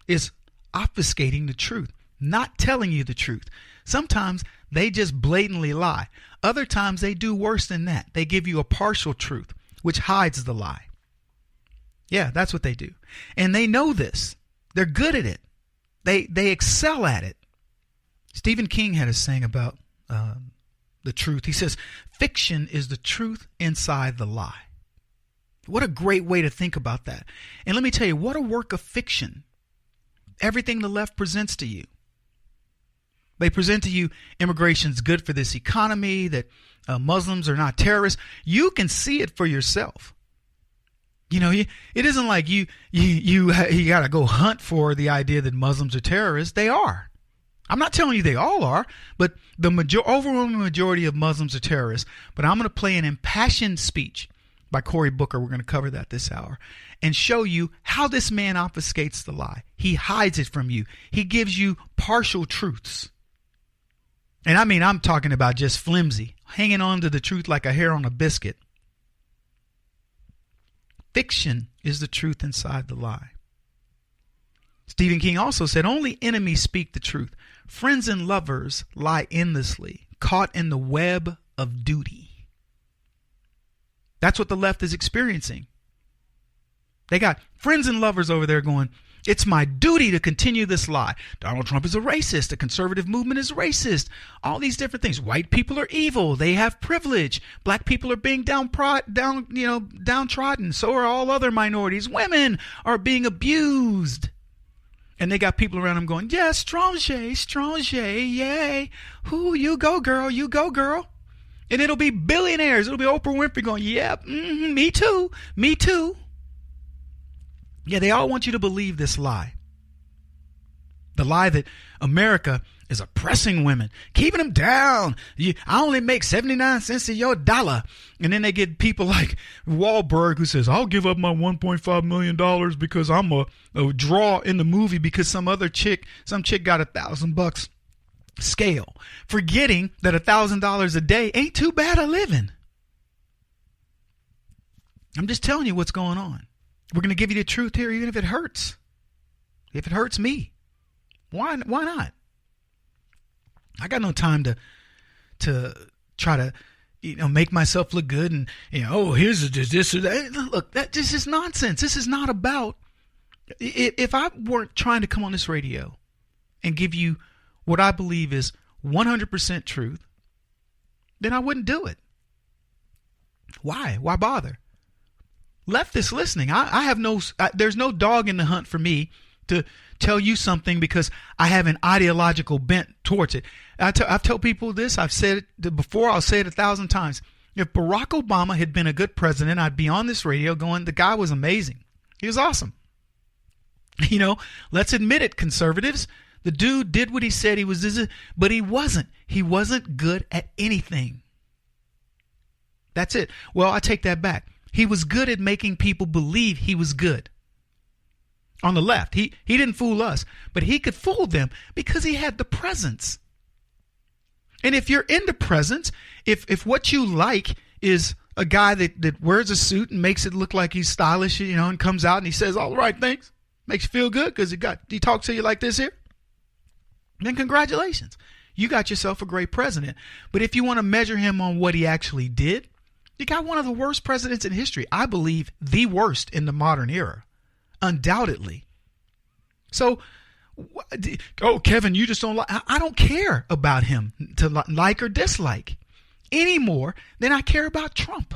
is obfuscating the truth, not telling you the truth. Sometimes they just blatantly lie. Other times they do worse than that. They give you a partial truth, which hides the lie. Yeah, that's what they do. And they know this. They're good at it. They excel at it. Stephen King had a saying about the truth. He says, fiction is the truth inside the lie. What a great way to think about that. And let me tell you, what a work of fiction. Everything the left presents to you. They present to you immigration's good for this economy, that Muslims are not terrorists. You can see it for yourself. It isn't like you got to go hunt for the idea that Muslims are terrorists. They are. I'm not telling you they all are, but the overwhelming majority of Muslims are terrorists. But I'm going to play an impassioned speech by Cory Booker. We're going to cover that this hour and show you how this man obfuscates the lie. He hides it from you. He gives you partial truths. And I mean, I'm talking about just flimsy, hanging on to the truth like a hair on a biscuit. Fiction is the truth inside the lie. Stephen King also said, only enemies speak the truth. Friends and lovers lie endlessly, caught in the web of duty. That's what the left is experiencing. They got friends and lovers over there going, it's my duty to continue this lie. Donald Trump is a racist. The conservative movement is racist. All these different things. White people are evil. They have privilege. Black people are being downtrodden. So are all other minorities. Women are being abused. And they got people around them going, yes, strong J, yay. Who, you go, girl, you go, girl. And it'll be billionaires. It'll be Oprah Winfrey going, yep, me too. Yeah, they all want you to believe this lie. The lie that America is oppressing women, keeping them down. I only make 79 cents of your dollar. And then they get people like Wahlberg who says, I'll give up my $1.5 million because I'm a draw in the movie because some chick got $1,000 scale, forgetting that $1,000 a day ain't too bad a living. I'm just telling you what's going on. We're going to give you the truth here, even if it hurts. If it hurts me, why not? I got no time to try to, make myself look good and, here's this or that. Look, this is nonsense. This is not about. If I weren't trying to come on this radio and give you what I believe is 100% truth, then I wouldn't do it. Why? Why bother? Leftists listening, I have there's no dog in the hunt for me to tell you something because I have an ideological bent towards it. I've told people this. I've said it before. I'll say it 1,000 times. If Barack Obama had been a good president, I'd be on this radio going, the guy was amazing. He was awesome. Let's admit it, conservatives. The dude did what he said he was, but he wasn't. He wasn't good at anything. That's it. Well, I take that back. He was good at making people believe he was good. On the left, he didn't fool us, but he could fool them because he had the presence. And if you're into presence, if what you like is a guy that wears a suit and makes it look like he's stylish, and comes out and he says all the right things, makes you feel good because he talks to you like this here, then congratulations. You got yourself a great president. But if you want to measure him on what he actually did, you got one of the worst presidents in history. I believe the worst in the modern era. Undoubtedly. So, Kevin, you just don't like. I don't care about him to like or dislike any more than I care about Trump.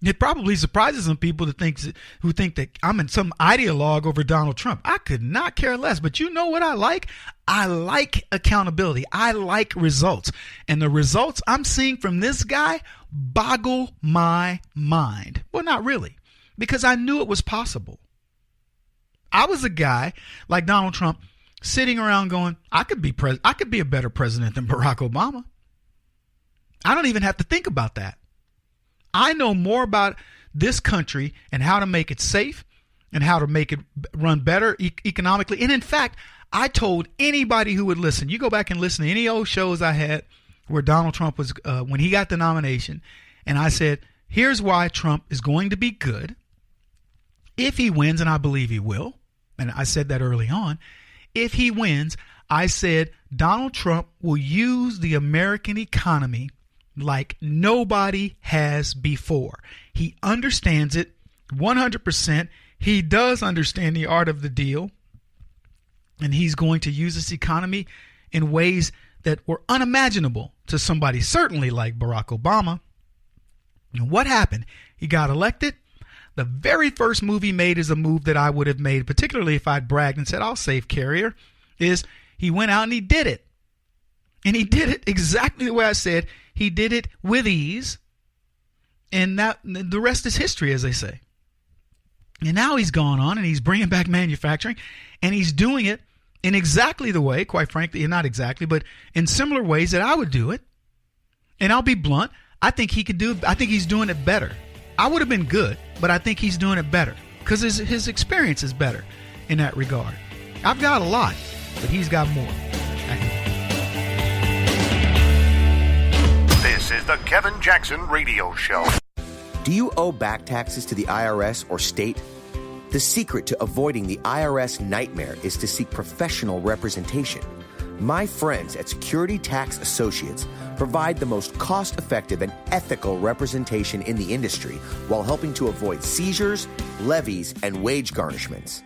It probably surprises some people who think that I'm in some ideologue over Donald Trump. I could not care less. But you know what I like? I like accountability. I like results. And the results I'm seeing from this guy boggle my mind. Well, not really, because I knew it was possible. I was a guy like Donald Trump sitting around going, I could be a better president than Barack Obama. I don't even have to think about that. I know more about this country and how to make it safe and how to make it run better economically. And in fact, I told anybody who would listen, you go back and listen to any old shows I had where Donald Trump was, when he got the nomination, and I said, here's why Trump is going to be good if he wins, and I believe he will. And I said that early on. If he wins, I said Donald Trump will use the American economy like nobody has before. He understands it 100%. He does understand the art of the deal. And he's going to use this economy in ways that were unimaginable to somebody certainly like Barack Obama. And what happened? He got elected. The very first move he made is a move that I would have made, particularly if I'd bragged and said, I'll save Carrier, is he went out and he did it. And he did it exactly the way I said. He did it with ease. And that, the rest is history, as they say. And now he's gone on and he's bringing back manufacturing. And he's doing it in exactly the way, quite frankly, not exactly, but in similar ways that I would do it. And I'll be blunt. I think he's doing it better. I would have been good, but I think he's doing it better because his experience is better in that regard. I've got a lot, but he's got more. This is the Kevin Jackson Radio Show. Do you owe back taxes to the IRS or state? The secret to avoiding the IRS nightmare is to seek professional representation. My friends at Security Tax Associates provide the most cost-effective and ethical representation in the industry while helping to avoid seizures, levies, and wage garnishments.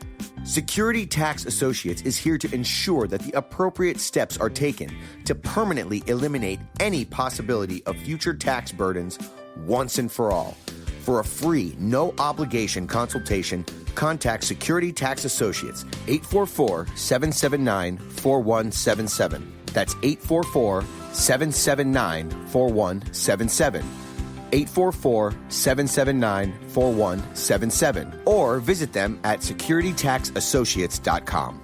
Security Tax Associates is here to ensure that the appropriate steps are taken to permanently eliminate any possibility of future tax burdens once and for all. For a free, no-obligation consultation, contact Security Tax Associates, 844-779-4177. That's 844-779-4177. 844-779-4177. Or visit them at securitytaxassociates.com.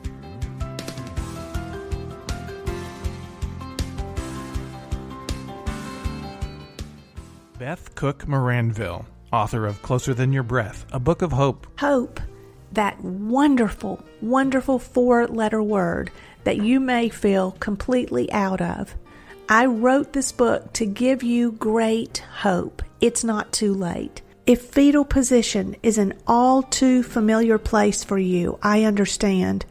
Beth Cook Moranville, author of Closer Than Your Breath, a book of hope. Hope, that wonderful, wonderful 4-letter word that you may feel completely out of. I wrote this book to give you great hope. It's not too late. If fetal position is an all too familiar place for you, I understand.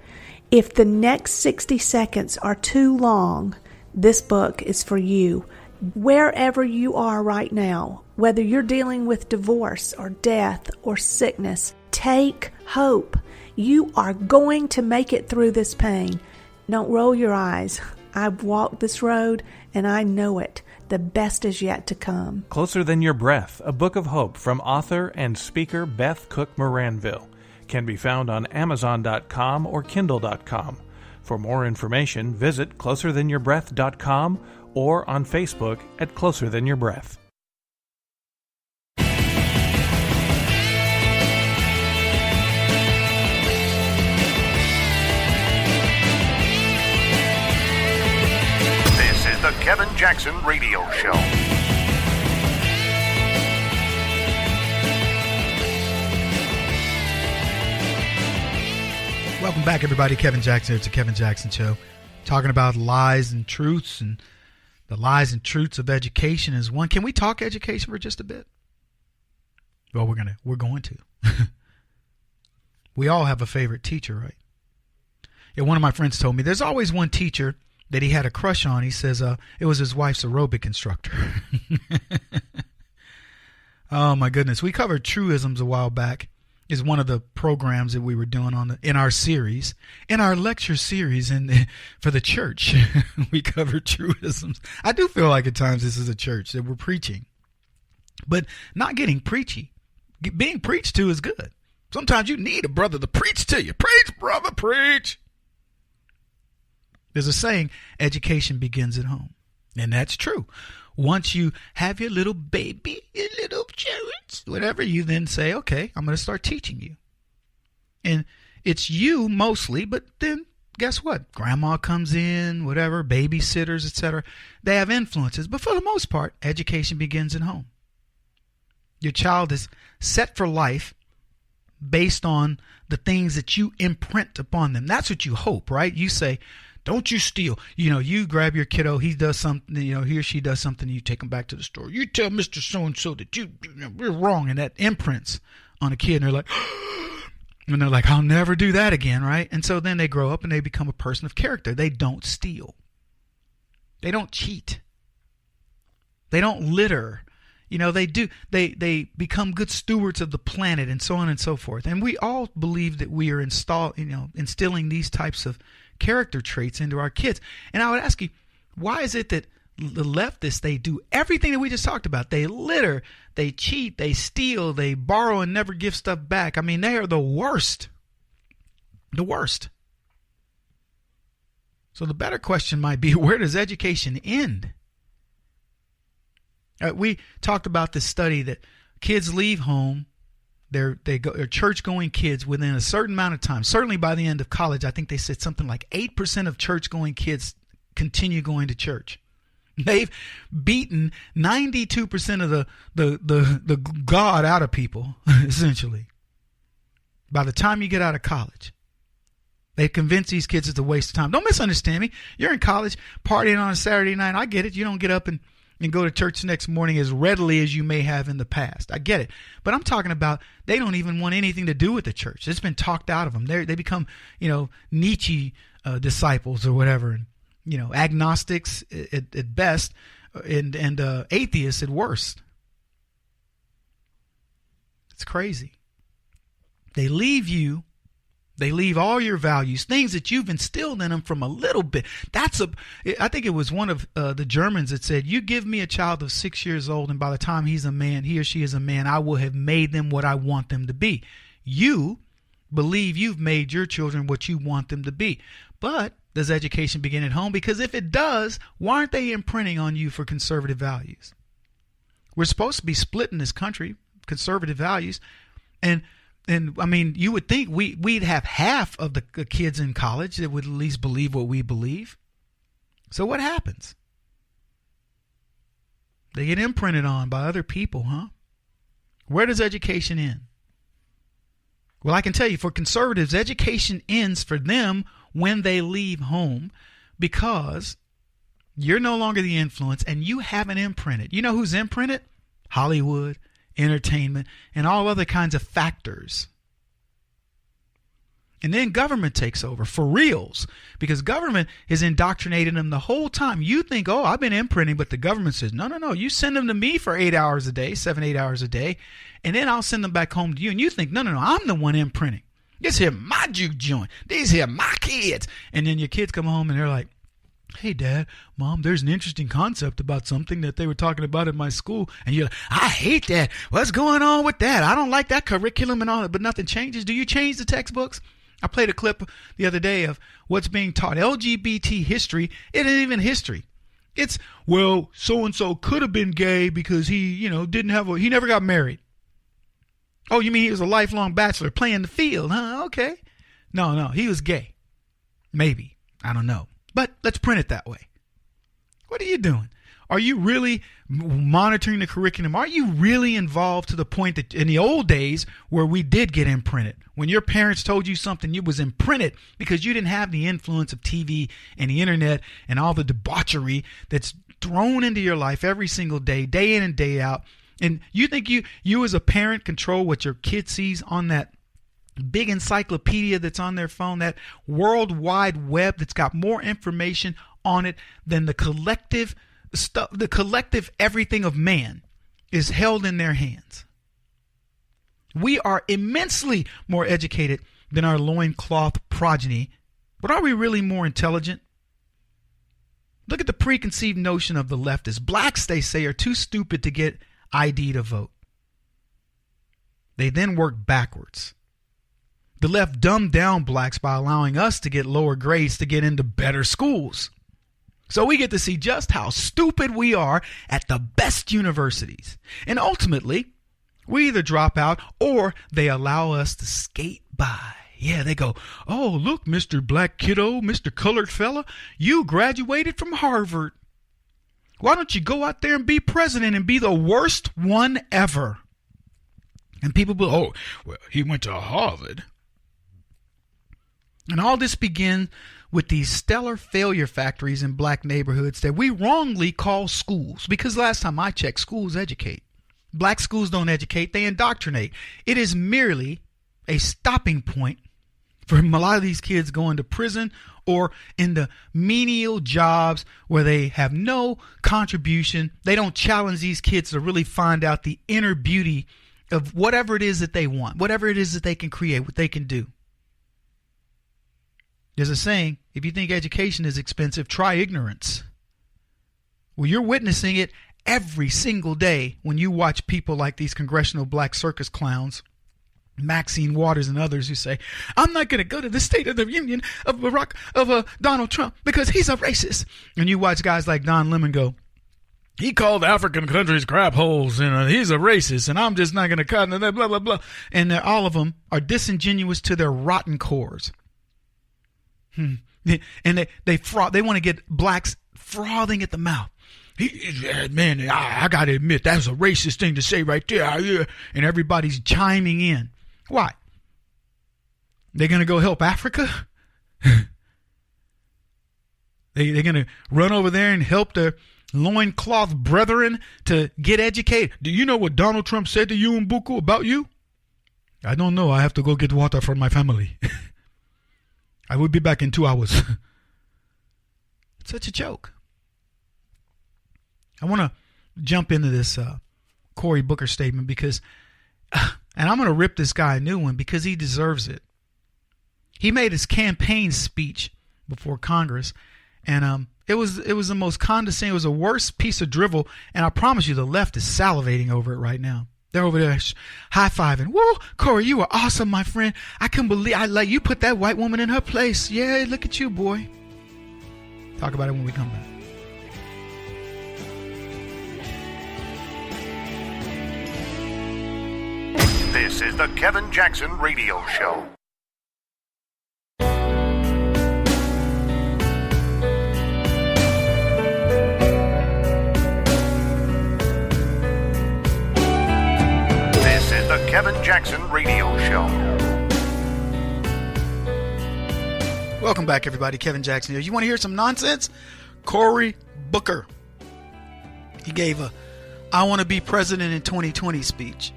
If the next 60 seconds are too long, this book is for you. Wherever you are right now, whether you're dealing with divorce or death or sickness, take hope. You are going to make it through this pain. Don't roll your eyes. I've walked this road and I know it. The best is yet to come. Closer Than Your Breath, a book of hope from author and speaker Beth Cook Moranville, can be found on Amazon.com or Kindle.com. For more information, visit closerthanyourBreath.com or on Facebook at Closer Than Your Breath. This is the Kevin Jackson Radio Show. Welcome back, everybody. Kevin Jackson here. It's the Kevin Jackson Show. Talking about lies and truths, and the lies and truths of education is one. Can we talk education for just a bit? Well, we're going to. We all have a favorite teacher, right? Yeah, one of my friends told me there's always one teacher that he had a crush on. He says it was his wife's aerobic instructor. Oh my goodness. We covered truisms a while back. Is one of the programs that we were doing in our series, in our lecture series for the church. We covered truisms. I do feel like at times this is a church that we're preaching, but not getting preachy. Being preached to is good. Sometimes you need a brother to preach to you. Preach, brother, preach. There's a saying, education begins at home. And that's true. Once you have your little baby, your little children, whatever, you then say, okay, I'm going to start teaching you. And it's you mostly, but then guess what? Grandma comes in, whatever, babysitters, etc. They have influences. But for the most part, education begins at home. Your child is set for life based on the things that you imprint upon them. That's what you hope, right? You say, don't you steal. You grab your kiddo, he does something, he or she does something, you take him back to the store. You tell Mr. So-and-so that you're wrong, and that imprints on a kid, and they're like, I'll never do that again, right? And so then they grow up and they become a person of character. They don't steal. They don't cheat. They don't litter. They do. They become good stewards of the planet, and so on and so forth. And we all believe that we are instilling these types of character traits into our kids. And I would ask you, why is it that the leftists, they do everything that we just talked about? They litter, they cheat, they steal, they borrow and never give stuff back. I mean, they are the worst. The worst. So the better question might be, where does education end? We talked about this study that kids leave home. They're church-going kids within a certain amount of time. Certainly by the end of college, I think they said something like 8% of church-going kids continue going to church. They've beaten 92% of the God out of people, essentially. By the time you get out of college, they've convinced these kids it's a waste of time. Don't misunderstand me. You're in college, partying on a Saturday night. I get it. You don't get up and and go to church the next morning as readily as you may have in the past. I get it. But I'm talking about they don't even want anything to do with the church. It's been talked out of them. They become, Nietzsche disciples or whatever, and, agnostics at best and atheists at worst. It's crazy. They leave you. They leave all your values, things that you've instilled in them from a little bit. I think it was one of the Germans that said, you give me a child of 6 years old, and by the time he or she is a man, I will have made them what I want them to be. You believe you've made your children what you want them to be. But does education begin at home? Because if it does, why aren't they imprinting on you for conservative values? We're supposed to be split in this country, conservative values, and I mean, you would think we'd have half of the kids in college that would at least believe what we believe. So what happens? They get imprinted on by other people, huh? Where does education end? Well, I can tell you, for conservatives, education ends for them when they leave home, because you're no longer the influence and you haven't imprinted. You know who's imprinted? Hollywood, entertainment, and all other kinds of factors. And then government takes over for reals, because government is indoctrinating them the whole time. You think, oh, I've been imprinting, but the government says, no, you send them to me for 8 hours a day, 8 hours a day, and then I'll send them back home to you. And you think, no, I'm the one imprinting. This here my juke joint. These here my kids. And then your kids come home and they're like, hey, Dad, Mom, there's an interesting concept about something that they were talking about in my school. And you're like, I hate that. What's going on with that? I don't like that curriculum and all that. But nothing changes. Do you change the textbooks? I played a clip the other day of what's being taught. LGBT history. It isn't even history. It's, well, so-and-so could have been gay because he, he never got married. Oh, you mean he was a lifelong bachelor playing the field, huh? Okay. No, he was gay. Maybe. I don't know. But let's print it that way. What are you doing? Are you really monitoring the curriculum? Are you really involved to the point that in the old days where we did get imprinted, when your parents told you something, it was imprinted because you didn't have the influence of TV and the internet and all the debauchery that's thrown into your life every single day, day in and day out. And you think you as a parent control what your kid sees on that big encyclopedia that's on their phone, that World Wide Web that's got more information on it than the collective stuff, the collective everything of man is held in their hands. We are immensely more educated than our loincloth progeny, but are we really more intelligent? Look at the preconceived notion of the leftists. Blacks, they say, are too stupid to get ID to vote. They then work backwards. The left dumbed down blacks by allowing us to get lower grades to get into better schools. So we get to see just how stupid we are at the best universities. And ultimately, we either drop out or they allow us to skate by. Yeah, they go, oh, look, Mr. Black Kiddo, Mr. Colored Fella, you graduated from Harvard. Why don't you go out there and be president and be the worst one ever? And people go, oh, well, he went to Harvard. And all this begins with these stellar failure factories in black neighborhoods that we wrongly call schools. Because last time I checked, schools educate. Black schools don't educate, they indoctrinate. It is merely a stopping point for a lot of these kids going to prison or in the menial jobs where they have no contribution. They don't challenge these kids to really find out the inner beauty of whatever it is that they want, whatever it is that they can create, what they can do. There's a saying, if you think education is expensive, try ignorance. Well, you're witnessing it every single day when you watch people like these congressional black circus clowns, Maxine Waters and others, who say, I'm not going to go to the State of the Union of Donald Trump because he's a racist. And you watch guys like Don Lemon go, he called African countries crap holes and he's a racist and I'm just not going to cut blah, blah, blah. And all of them are disingenuous to their rotten cores. And they fraud. They want to get blacks frothing at the mouth. Man, I got to admit, that's a racist thing to say right there. And everybody's chiming in. Why? They're going to go help Africa? They're going to run over there and help the loincloth brethren to get educated. Do you know what Donald Trump said to you, Mbuku, about you? I don't know. I have to go get water for my family. I will be back in 2 hours. It's such a joke. I want to jump into this Cory Booker statement because, and I'm going to rip this guy a new one because he deserves it. He made his campaign speech before Congress, and it was the most condescending. It was the worst piece of drivel, and I promise you, the left is salivating over it right now. They're over there high-fiving. Whoa, Cory, you were awesome, my friend. I couldn't believe you put that white woman in her place. Yeah, look at you, boy. Talk about it when we come back. This is the Kevin Jackson Radio Show. This is the Kevin Jackson Radio Show. Welcome back, everybody. Kevin Jackson here. You want to hear some nonsense? Cory Booker. He gave a I want to be president in 2020 speech.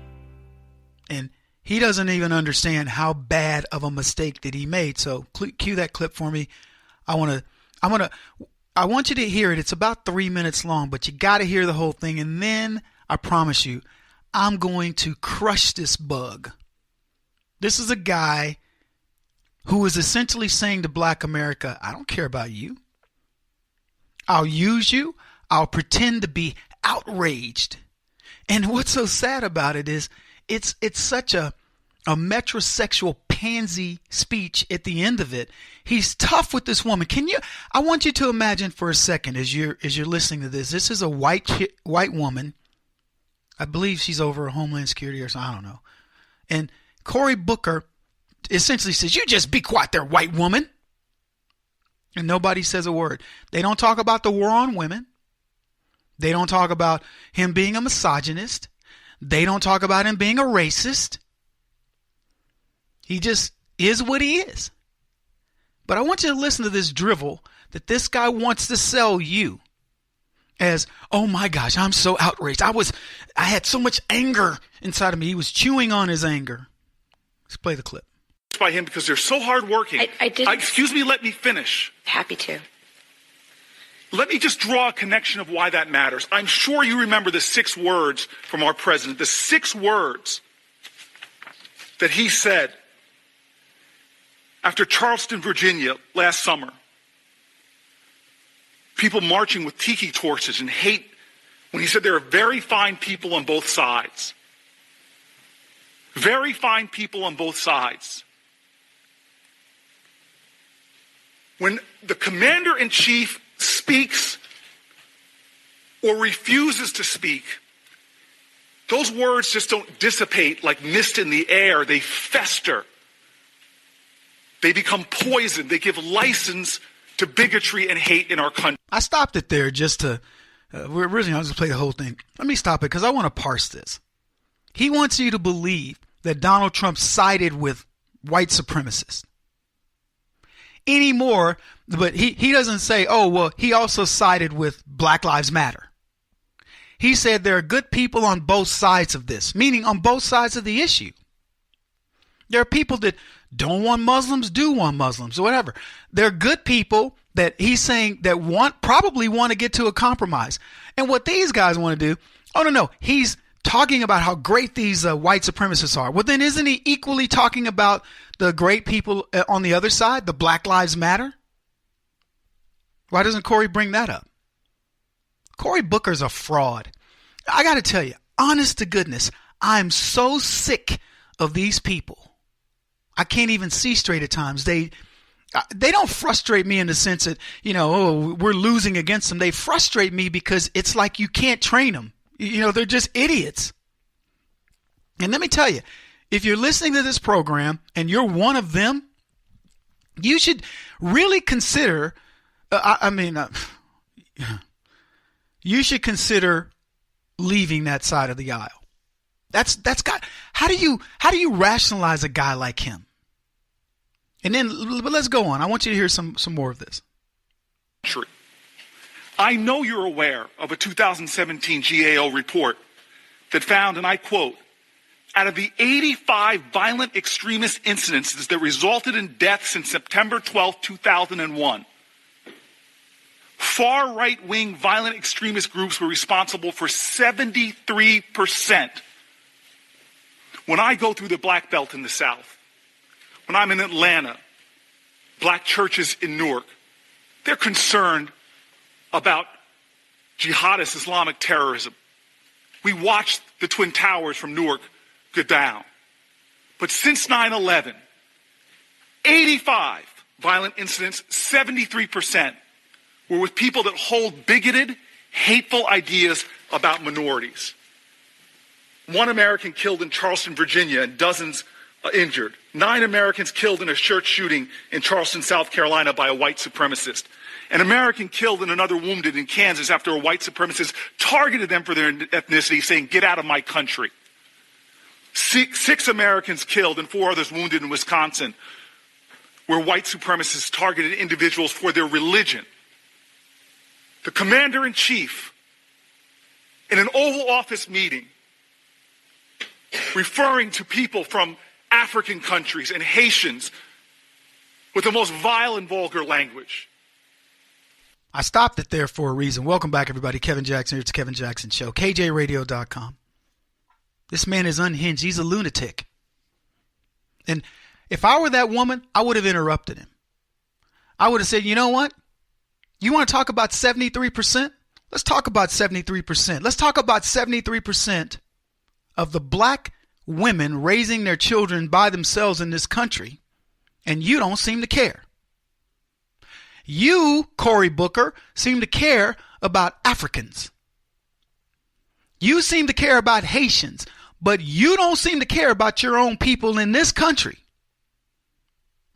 And he doesn't even understand how bad of a mistake that he made. So cue that clip for me. I want you to hear it. It's about 3 minutes long, but you got to hear the whole thing. And then I promise you, I'm going to crush this bug. This is a guy who is essentially saying to Black America, I don't care about you. I'll use you. I'll pretend to be outraged. And what's so sad about it is it's such a metrosexual pansy speech at the end of it. He's tough with this woman. I want you to imagine for a second as you're listening to this. This is a white woman. I believe she's over Homeland Security or something. I don't know. And Cory Booker essentially says, you just be quiet there, white woman. And nobody says a word. They don't talk about the war on women. They don't talk about him being a misogynist. They don't talk about him being a racist. He just is what he is. But I want you to listen to this drivel that this guy wants to sell you as, oh my gosh, I'm so outraged. I had so much anger inside of me. He was chewing on his anger. Let's play the clip. By him because they're so hardworking. I didn't. Excuse me, let me finish. Happy to. Let me just draw a connection of why that matters. I'm sure you remember the 6 words from our president, the 6 words that he said after Charleston, Virginia last summer. People marching with tiki torches and hate, when he said there are very fine people on both sides. Very fine people on both sides. When the commander-in-chief speaks or refuses to speak, those words just don't dissipate like mist in the air. They fester. They become poison. They give license to bigotry and hate in our country. I stopped it there just to, originally I was going to play the whole thing. Let me stop it because I want to parse this. He wants you to believe that Donald Trump sided with white supremacists anymore, but he doesn't say, oh, well, he also sided with Black Lives Matter. He said there are good people on both sides of this, meaning on both sides of the issue. There are people that don't want Muslims, do want Muslims, or whatever. There are good people that he's saying that probably want to get to a compromise. And what these guys want to do, oh, no, he's talking about how great these white supremacists are. Well, then isn't he equally talking about the great people on the other side, the Black Lives Matter? Why doesn't Cory bring that up? Cory Booker's a fraud. I got to tell you, honest to goodness, I'm so sick of these people. I can't even see straight at times. They don't frustrate me in the sense that, we're losing against them. They frustrate me because it's like you can't train them. They're just idiots. And let me tell you, if you're listening to this program and you're one of them, you should really consider, you should consider leaving that side of the aisle. That's got, how do you rationalize a guy like him? And then, but let's go on. I want you to hear some more of this. I know you're aware of a 2017 GAO report that found, and I quote, out of the 85 violent extremist incidences that resulted in deaths in September 12, 2001, far right-wing violent extremist groups were responsible for 73%. When I go through the Black Belt in the South, when I'm in Atlanta, black churches in Newark, they're concerned about jihadist Islamic terrorism. We watched the Twin Towers from Newark go down. But since 9/11, 85 violent incidents, 73% were with people that hold bigoted, hateful ideas about minorities. 1 American killed in Charleston, Virginia, and dozens injured. 9 Americans killed in a church shooting in Charleston, South Carolina by a white supremacist. An American killed and another wounded in Kansas after a white supremacist targeted them for their ethnicity, saying, "Get out of my country." 6 Americans killed and 4 others wounded in Wisconsin, where white supremacists targeted individuals for their religion. The commander-in-chief, in an Oval Office meeting, referring to people from African countries and Haitians with the most vile and vulgar language. I stopped it there for a reason. Welcome back, everybody. Kevin Jackson here. It's Kevin Jackson Show. kjradio.com. This man is unhinged. He's a lunatic. And if I were that woman, I would have interrupted him. I would have said, you know what? You want to talk about 73%? Let's talk about 73%. Let's talk about 73% of the black women raising their children by themselves in this country, and you don't seem to care. You, Cory Booker, seem to care about Africans. You seem to care about Haitians, but you don't seem to care about your own people in this country.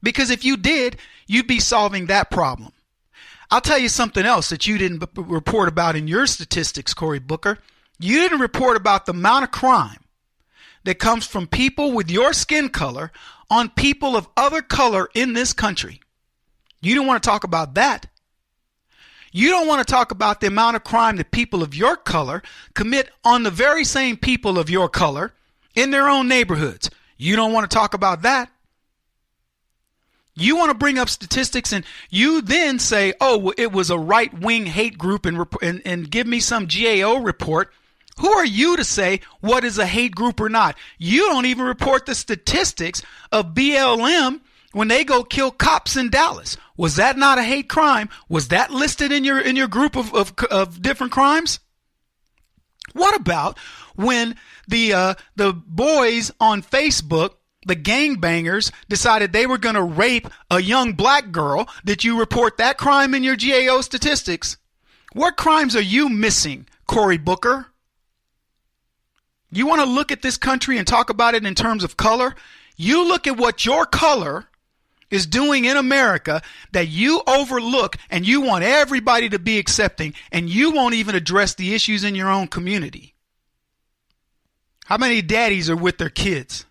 Because if you did, you'd be solving that problem. I'll tell you something else that you didn't report about in your statistics, Cory Booker. You didn't report about the amount of crime that comes from people with your skin color on people of other color in this country. You don't want to talk about that. You don't want to talk about the amount of crime that people of your color commit on the very same people of your color in their own neighborhoods. You don't want to talk about that. You want to bring up statistics and you then say, oh, well, it was a right-wing hate group and give me some GAO report. Who are you to say what is a hate group or not? You don't even report the statistics of BLM when they go kill cops in Dallas. Was that not a hate crime? Was that listed in your group of different crimes? What about when the boys on Facebook, the gangbangers, decided they were going to rape a young black girl? Did you report that crime in your GAO statistics? What crimes are you missing, Cory Booker? You want to look at this country and talk about it in terms of color? You look at what your color is doing in America that you overlook, and you want everybody to be accepting, and you won't even address the issues in your own community. How many daddies are with their kids?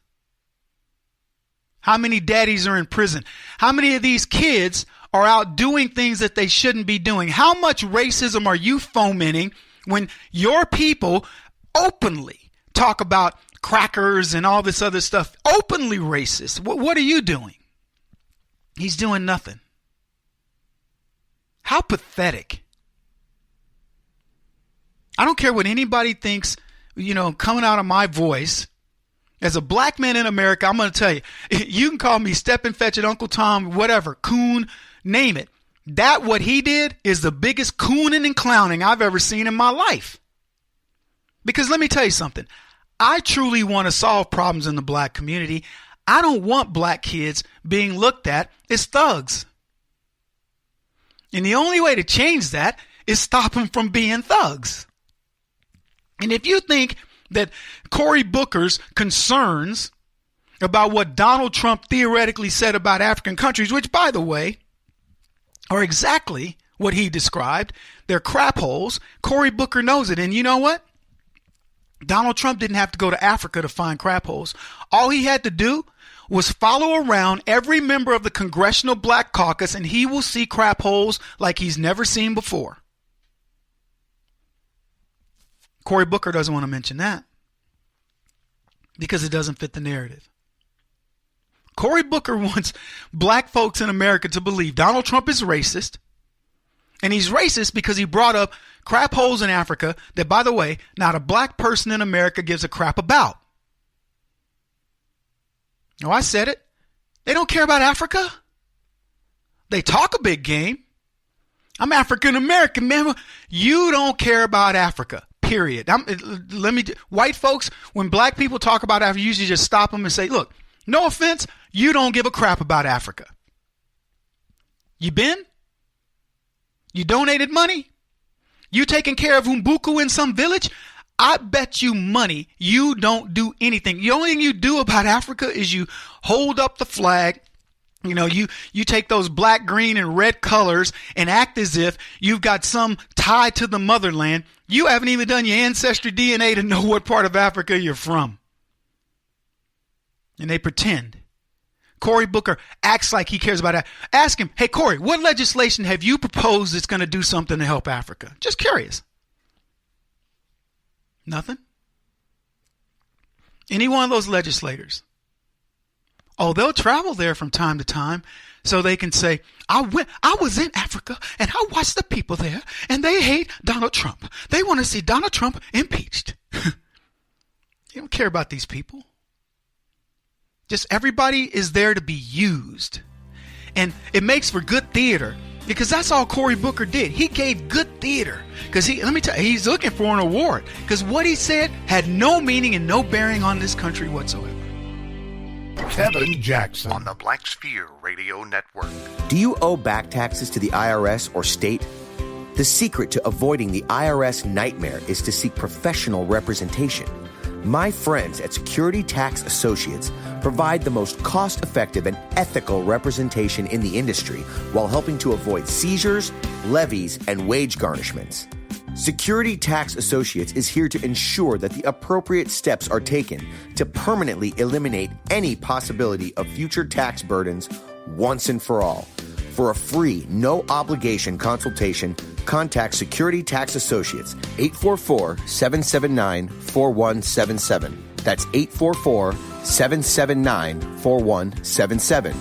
How many daddies are in prison? How many of these kids are out doing things that they shouldn't be doing? How much racism are you fomenting when your people openly talk about crackers and all this other stuff? Openly racist. What are you doing? He's doing nothing. How pathetic. I don't care what anybody thinks, coming out of my voice. As a black man in America, I'm going to tell you, you can call me Step Fetch It, Uncle Tom, whatever, coon, name it. That what he did is the biggest cooning and clowning I've ever seen in my life. Because let me tell you something. I truly want to solve problems in the black community. I don't want black kids being looked at as thugs. And the only way to change that is stop them from being thugs. And if you think that Cory Booker's concerns about what Donald Trump theoretically said about African countries, which, by the way, are exactly what he described, they're crap holes, Cory Booker knows it. And you know what? Donald Trump didn't have to go to Africa to find crap holes. All he had to do was follow around every member of the Congressional Black Caucus, and he will see crap holes like he's never seen before. Cory Booker doesn't want to mention that because it doesn't fit the narrative. Cory Booker wants black folks in America to believe Donald Trump is racist. And he's racist because he brought up crap holes in Africa that, by the way, not a black person in America gives a crap about. No, I said it. They don't care about Africa. They talk a big game. I'm African American, man. You don't care about Africa, period. White folks, when black people talk about Africa, you usually just stop them and say, look, no offense, you don't give a crap about Africa. You been? You donated money? You taking care of Umbuku in some village? I bet you money you don't do anything. The only thing you do about Africa is you hold up the flag. You know, you take those black, green, and red colors and act as if you've got some tie to the motherland. You haven't even done your ancestry DNA to know what part of Africa you're from. And they pretend. Cory Booker acts like he cares about that. Ask him, hey, Cory, what legislation have you proposed that's going to do something to help Africa? Just curious. Nothing? Any one of those legislators? Oh, they'll travel there from time to time so they can say, I was in Africa and I watched the people there and they hate Donald Trump. They want to see Donald Trump impeached. You don't care about these people. Just everybody is there to be used. And it makes for good theater because that's all Cory Booker did. He gave good theater because let me tell you, he's looking for an award because what he said had no meaning and no bearing on this country whatsoever. Kevin Jackson on the Black Sphere Radio Network. Do you owe back taxes to the IRS or state? The secret to avoiding the IRS nightmare is to seek professional representation. My friends at Security Tax Associates provide the most cost-effective and ethical representation in the industry while helping to avoid seizures, levies, and wage garnishments. Security Tax Associates is here to ensure that the appropriate steps are taken to permanently eliminate any possibility of future tax burdens once and for all. For a free, no-obligation consultation, contact Security Tax Associates, 844-779-4177. That's 844-779-4177.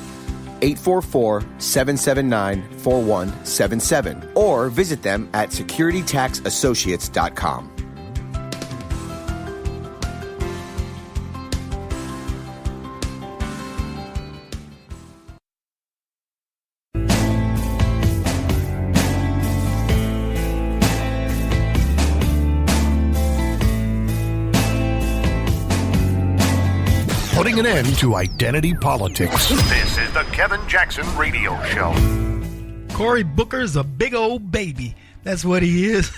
844-779-4177. Or visit them at securitytaxassociates.com. Putting an end to identity politics. This is the Kevin Jackson Radio Show. Cory Booker's a big old baby. That's what he is.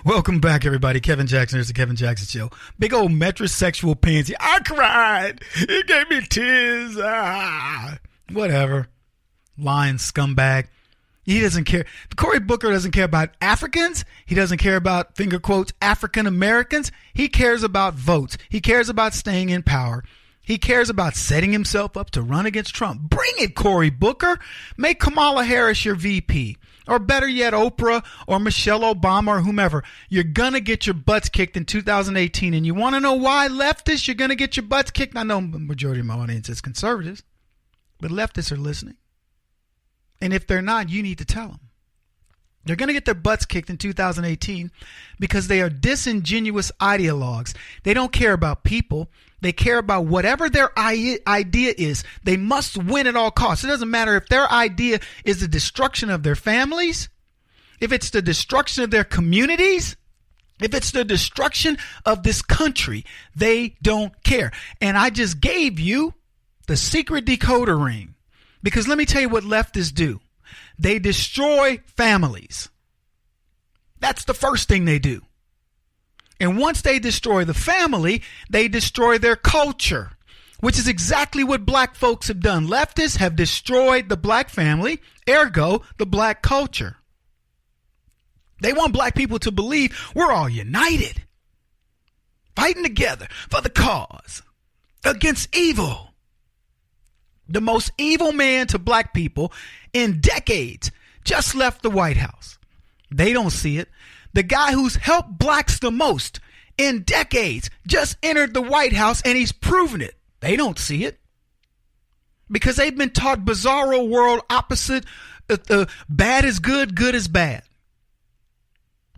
Welcome back, everybody. Kevin Jackson. It's the Kevin Jackson Show. Big old metrosexual pansy. I cried. It gave me tears. Whatever. Lying scumbag. He doesn't care. Cory Booker doesn't care about Africans. He doesn't care about, finger quotes, African Americans. He cares about votes. He cares about staying in power. He cares about setting himself up to run against Trump. Bring it, Cory Booker. Make Kamala Harris your VP. Or better yet, Oprah or Michelle Obama or whomever. You're going to get your butts kicked in 2018. And you want to know why, leftists, you're going to get your butts kicked? I know the majority of my audience is conservatives. But leftists are listening. And if they're not, you need to tell them. They're going to get their butts kicked in 2018 because they are disingenuous ideologues. They don't care about people. They care about whatever their idea is. They must win at all costs. It doesn't matter if their idea is the destruction of their families, if it's the destruction of their communities, if it's the destruction of this country. They don't care. And I just gave you the secret decoder ring. Because let me tell you what leftists do. They destroy families. That's the first thing they do. And once they destroy the family, they destroy their culture, which is exactly what black folks have done. Leftists have destroyed the black family, ergo, the black culture. They want black people to believe we're all united, fighting together for the cause, against evil. The most evil man to black people in decades just left the White House. They don't see it. the guy who's helped blacks the most in decades, just entered the White House, and he's proven it. They don't see it because they've been taught bizarro world opposite. Bad is good, good is bad.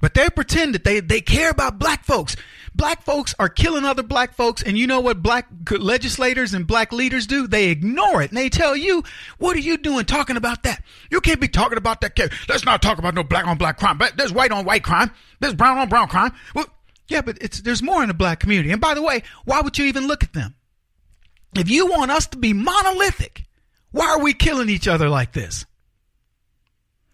But they pretend that they care about black folks. Black folks are killing other black folks, and you know what black legislators and black leaders do? They ignore it, and they tell you, what are you doing talking about that? You can't be talking about that. Let's not talk about no black on black crime. There's white on white crime. There's brown on brown crime. Well, yeah, but there's more in the black community. And by the way, why would you even look at them? If you want us to be monolithic, why are we killing each other like this?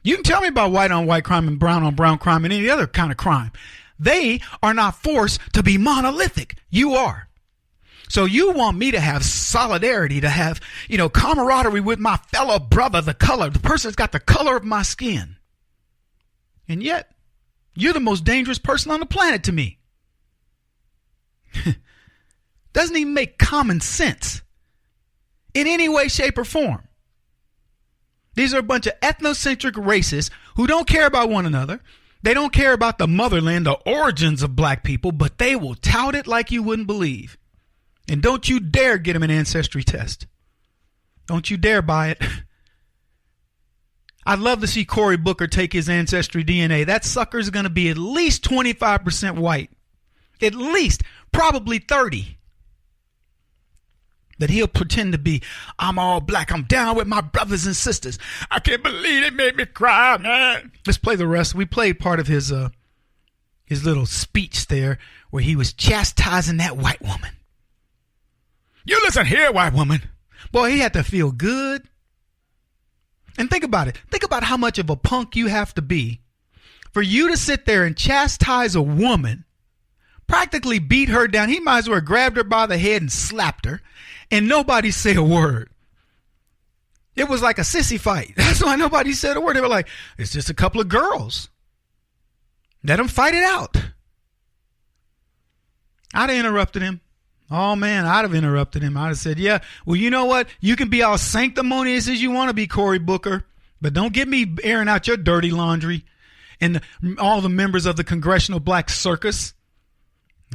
You can tell me about white on white crime and brown on brown crime and any other kind of crime. They are not forced to be monolithic. You are. So you want me to have solidarity, to have, camaraderie with my fellow brother, the person that's got the color of my skin. And yet, you're the most dangerous person on the planet to me. Doesn't even make common sense in any way, shape, or form. These are a bunch of ethnocentric racists who don't care about one another. They don't care about the motherland, the origins of black people, but they will tout it like you wouldn't believe. And don't you dare get them an ancestry test. Don't you dare buy it. I'd love to see Cory Booker take his ancestry DNA. That sucker's going to be at least 25% white. At least, probably 30. That he'll pretend to be, I'm all black. I'm down with my brothers and sisters. I can't believe they made me cry, man. Let's play the rest. We played part of his little speech there where he was chastising that white woman. You listen here, white woman. Boy, he had to feel good. And think about it. Think about how much of a punk you have to be for you to sit there and chastise a woman, practically beat her down. He might as well have grabbed her by the head and slapped her, and nobody say a word. It was like a sissy fight. That's why nobody said a word. They were like, it's just a couple of girls. Let them fight it out. I'd have interrupted him. Oh, man, I'd have interrupted him. I'd have said, yeah, well, you know what? You can be all sanctimonious as you want to be, Cory Booker, but don't get me airing out your dirty laundry and all the members of the Congressional Black Circus.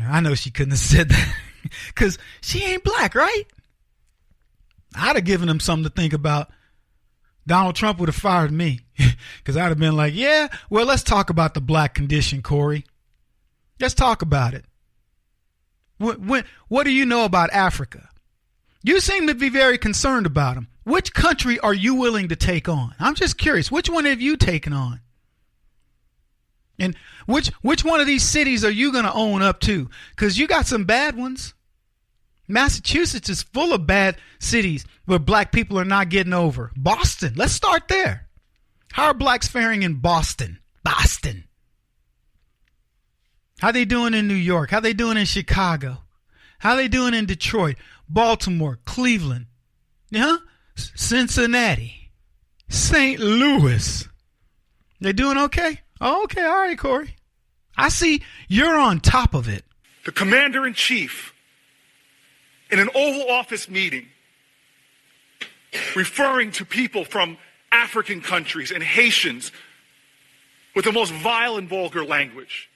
I know she couldn't have said that because she ain't black, right? I'd have given him something to think about. Donald Trump would have fired me because I'd have been like, yeah, well, let's talk about the black condition, Cory. Let's talk about it. What do you know about Africa? You seem to be very concerned about them. Which country are you willing to take on? I'm just curious. Which one have you taken on? And which one of these cities are you going to own up to? Because you got some bad ones. Massachusetts is full of bad cities where black people are not getting over. Boston, let's start there. How are blacks faring in Boston? Boston. How they doing in New York? How they doing in Chicago? How they doing in Detroit, Baltimore, Cleveland, Cincinnati, St. Louis? They doing okay? Oh, okay, all right, Cory. I see you're on top of it. The commander-in-chief in an Oval Office meeting referring to people from African countries and Haitians with the most vile and vulgar language.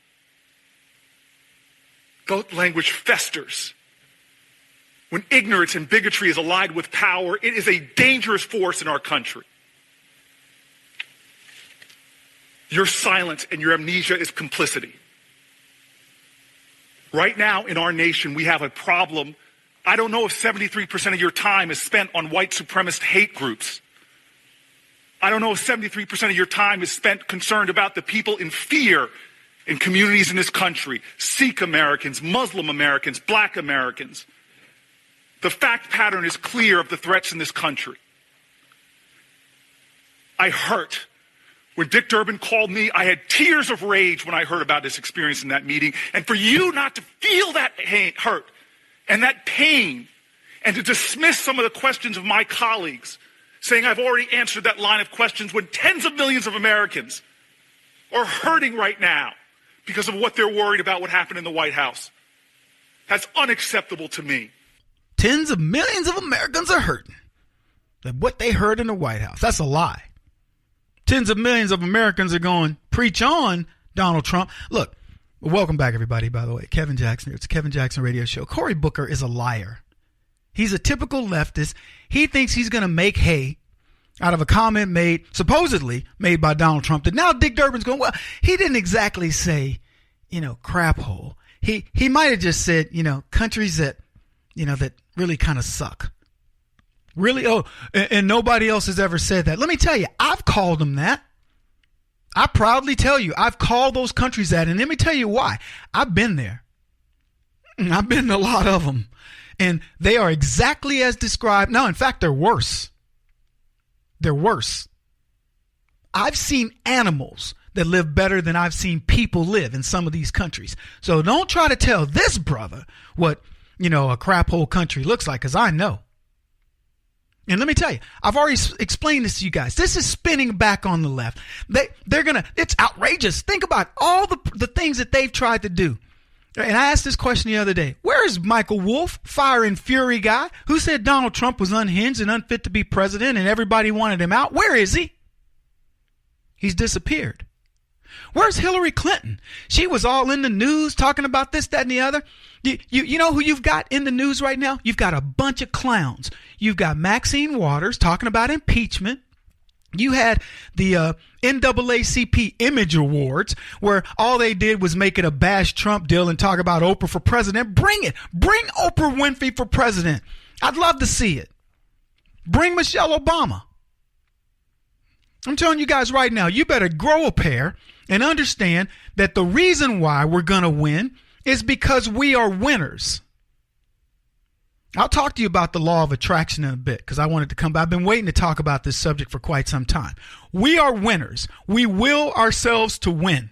The language festers. When ignorance and bigotry is allied with power, it is a dangerous force in our country. Your silence and your amnesia is complicity. Right now in our nation, we have a problem. I don't know if 73% of your time is spent on white supremacist hate groups. I don't know if 73% of your time is spent concerned about the people in fear in communities in this country, Sikh Americans, Muslim Americans, Black Americans. The fact pattern is clear of the threats in this country. I hurt. When Dick Durbin called me, I had tears of rage when I heard about his experience in that meeting. And for you not to feel that hurt and that pain and to dismiss some of the questions of my colleagues, saying I've already answered that line of questions when tens of millions of Americans are hurting right now because of what they're worried about what happened in the White House. That's unacceptable to me. Tens of millions of Americans are hurting at what they heard in the White House. That's a lie. Tens of millions of Americans are going, preach on. Donald Trump. Look, welcome back, everybody, by the way. Kevin Jackson here. It's the Kevin Jackson Radio Show. Cory Booker is a liar. He's a typical leftist. He thinks he's going to make hay out of a comment supposedly made by Donald Trump, that now Dick Durbin's going, well, he didn't exactly say, crap hole. He might have just said, countries that, that really kind of suck. Really? Oh, and nobody else has ever said that. Let me tell you, I've called them that. I proudly tell you, I've called those countries that. And let me tell you why. I've been there. I've been in a lot of them. And they are exactly as described. No, in fact, they're worse. They're worse. I've seen animals that live better than I've seen people live in some of these countries. So don't try to tell this brother what, a crap hole country looks like, because I know. And let me tell you, I've already explained this to you guys. This is spinning back on the left. It's outrageous. Think about all the things that they've tried to do. And I asked this question the other day. Where is Michael Wolff, fire and fury guy, who said Donald Trump was unhinged and unfit to be president and everybody wanted him out? Where is he? He's disappeared. Where's Hillary Clinton? She was all in the news talking about this, that, and the other. You know who you've got in the news right now? You've got a bunch of clowns. You've got Maxine Waters talking about impeachment. You had the NAACP Image Awards, where all they did was make it a bash Trump deal and talk about Oprah for president. Bring it. Bring Oprah Winfrey for president. I'd love to see it. Bring Michelle Obama. I'm telling you guys right now, you better grow a pair and understand that the reason why we're going to win is because we are winners. I'll talk to you about the law of attraction in a bit, because I wanted to come back. I've been waiting to talk about this subject for quite some time. We are winners. We will ourselves to win.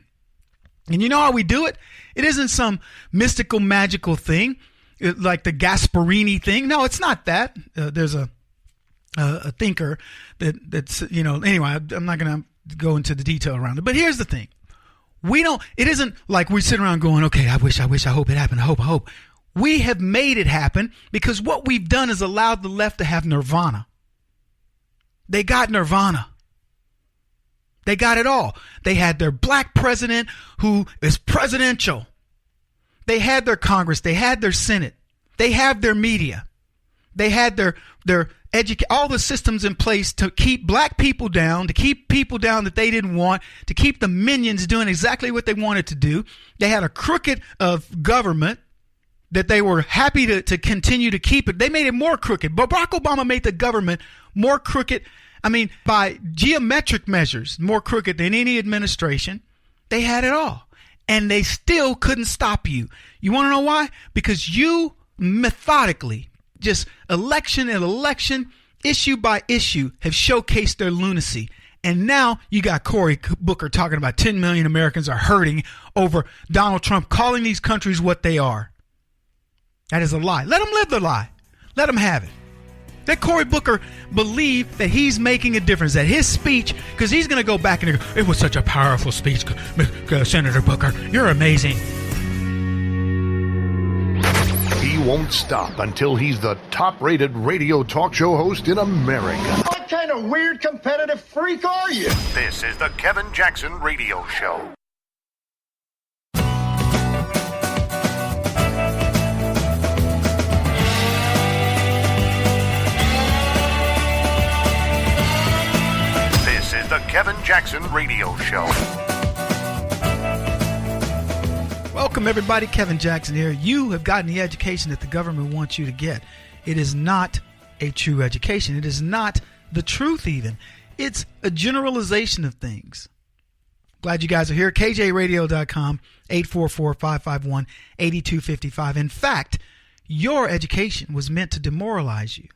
And you know how we do it? It isn't some mystical, magical thing like the Gasparini thing. No, it's not that. There's a thinker that's, anyway, I'm not going to go into the detail around it. But here's the thing. It isn't like we sit around going, okay, I wish, I hope it happened. I hope. We have made it happen because what we've done is allowed the left to have nirvana. They got nirvana. They got it all. They had their black president who is presidential. They had their Congress. They had their Senate. They have their media. They had their all the systems in place to keep black people down, to keep people down that they didn't want, to keep the minions doing exactly what they wanted to do. They had a crooked of government that they were happy to continue to keep it. They made it more crooked. But Barack Obama made the government more crooked. I mean, by geometric measures, more crooked than any administration. They had it all. And they still couldn't stop you. You want to know why? Because you methodically, just election and election, issue by issue, have showcased their lunacy. And now you got Cory Booker talking about 10 million Americans are hurting over Donald Trump calling these countries what they are. That is a lie. Let him live the lie. Let him have it. Let Cory Booker believe that he's making a difference, that his speech, because he's going to go back and go, it was such a powerful speech, Senator Booker. You're amazing. He won't stop until he's the top-rated radio talk show host in America. What kind of weird competitive freak are you? This is the Kevin Jackson Radio Show. The Kevin Jackson Radio Show. Welcome, everybody. Kevin Jackson here. You have gotten the education that the government wants you to get. It is not a true education. It is not the truth even. It's a generalization of things. Glad you guys are here. kjradio.com, 844-551-8255. In fact, your education was meant to demoralize you.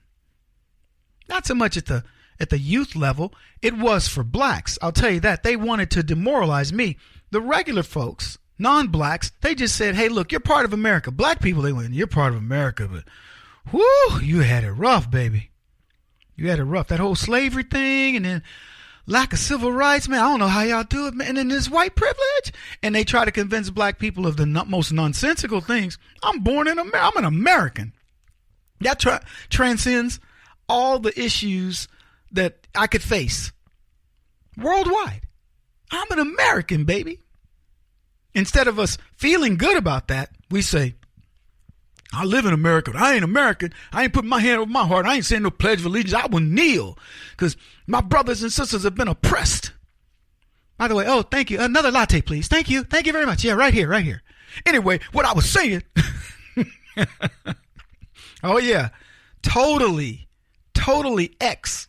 Not so much at the youth level. It was for blacks. I'll tell you that. They wanted to demoralize me. The regular folks, non-blacks, they just said, hey, look, you're part of America. Black people, they went, you're part of America, but whoo, you had it rough, baby. You had it rough. That whole slavery thing and then lack of civil rights, man, I don't know how y'all do it, man. And then this white privilege. And they try to convince black people of the most nonsensical things. I'm born in America. I'm an American. That transcends all the issues that I could face worldwide. I'm an American, baby. instead of us feeling good about that, we say, I live in America, but I ain't American. I ain't putting my hand over my heart. I ain't saying no Pledge of Allegiance. I will kneel because my brothers and sisters have been oppressed. By the way, oh, thank you. Another latte, please. Thank you. Thank you very much. Yeah, right here, right here. Anyway, what I was saying. Oh, yeah. Totally X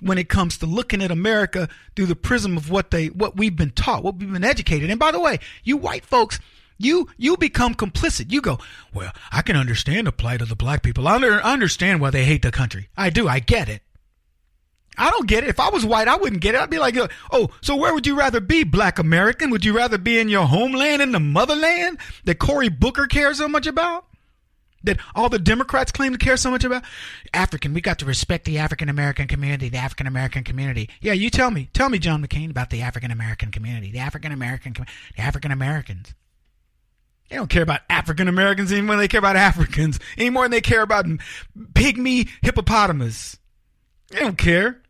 when it comes to looking at America through the prism of what we've been taught, what we've been educated. And by the way, you white folks, you become complicit. You go, well, I can understand the plight of the black people. I understand why they hate the country. I do. I get it. I don't get it. If I was white, I wouldn't get it. I'd be like, oh, so where would you rather be, black American? Would you rather be in your homeland, in the motherland that Cory Booker cares so much about? That all the Democrats claim to care so much about? African, we got to respect the African-American community, the African-American community. Yeah, you tell me, John McCain, about the African-American community, the African-Americans. They don't care about African-Americans anymore than they care about Africans, any more than they care about pygmy hippopotamus. They don't care.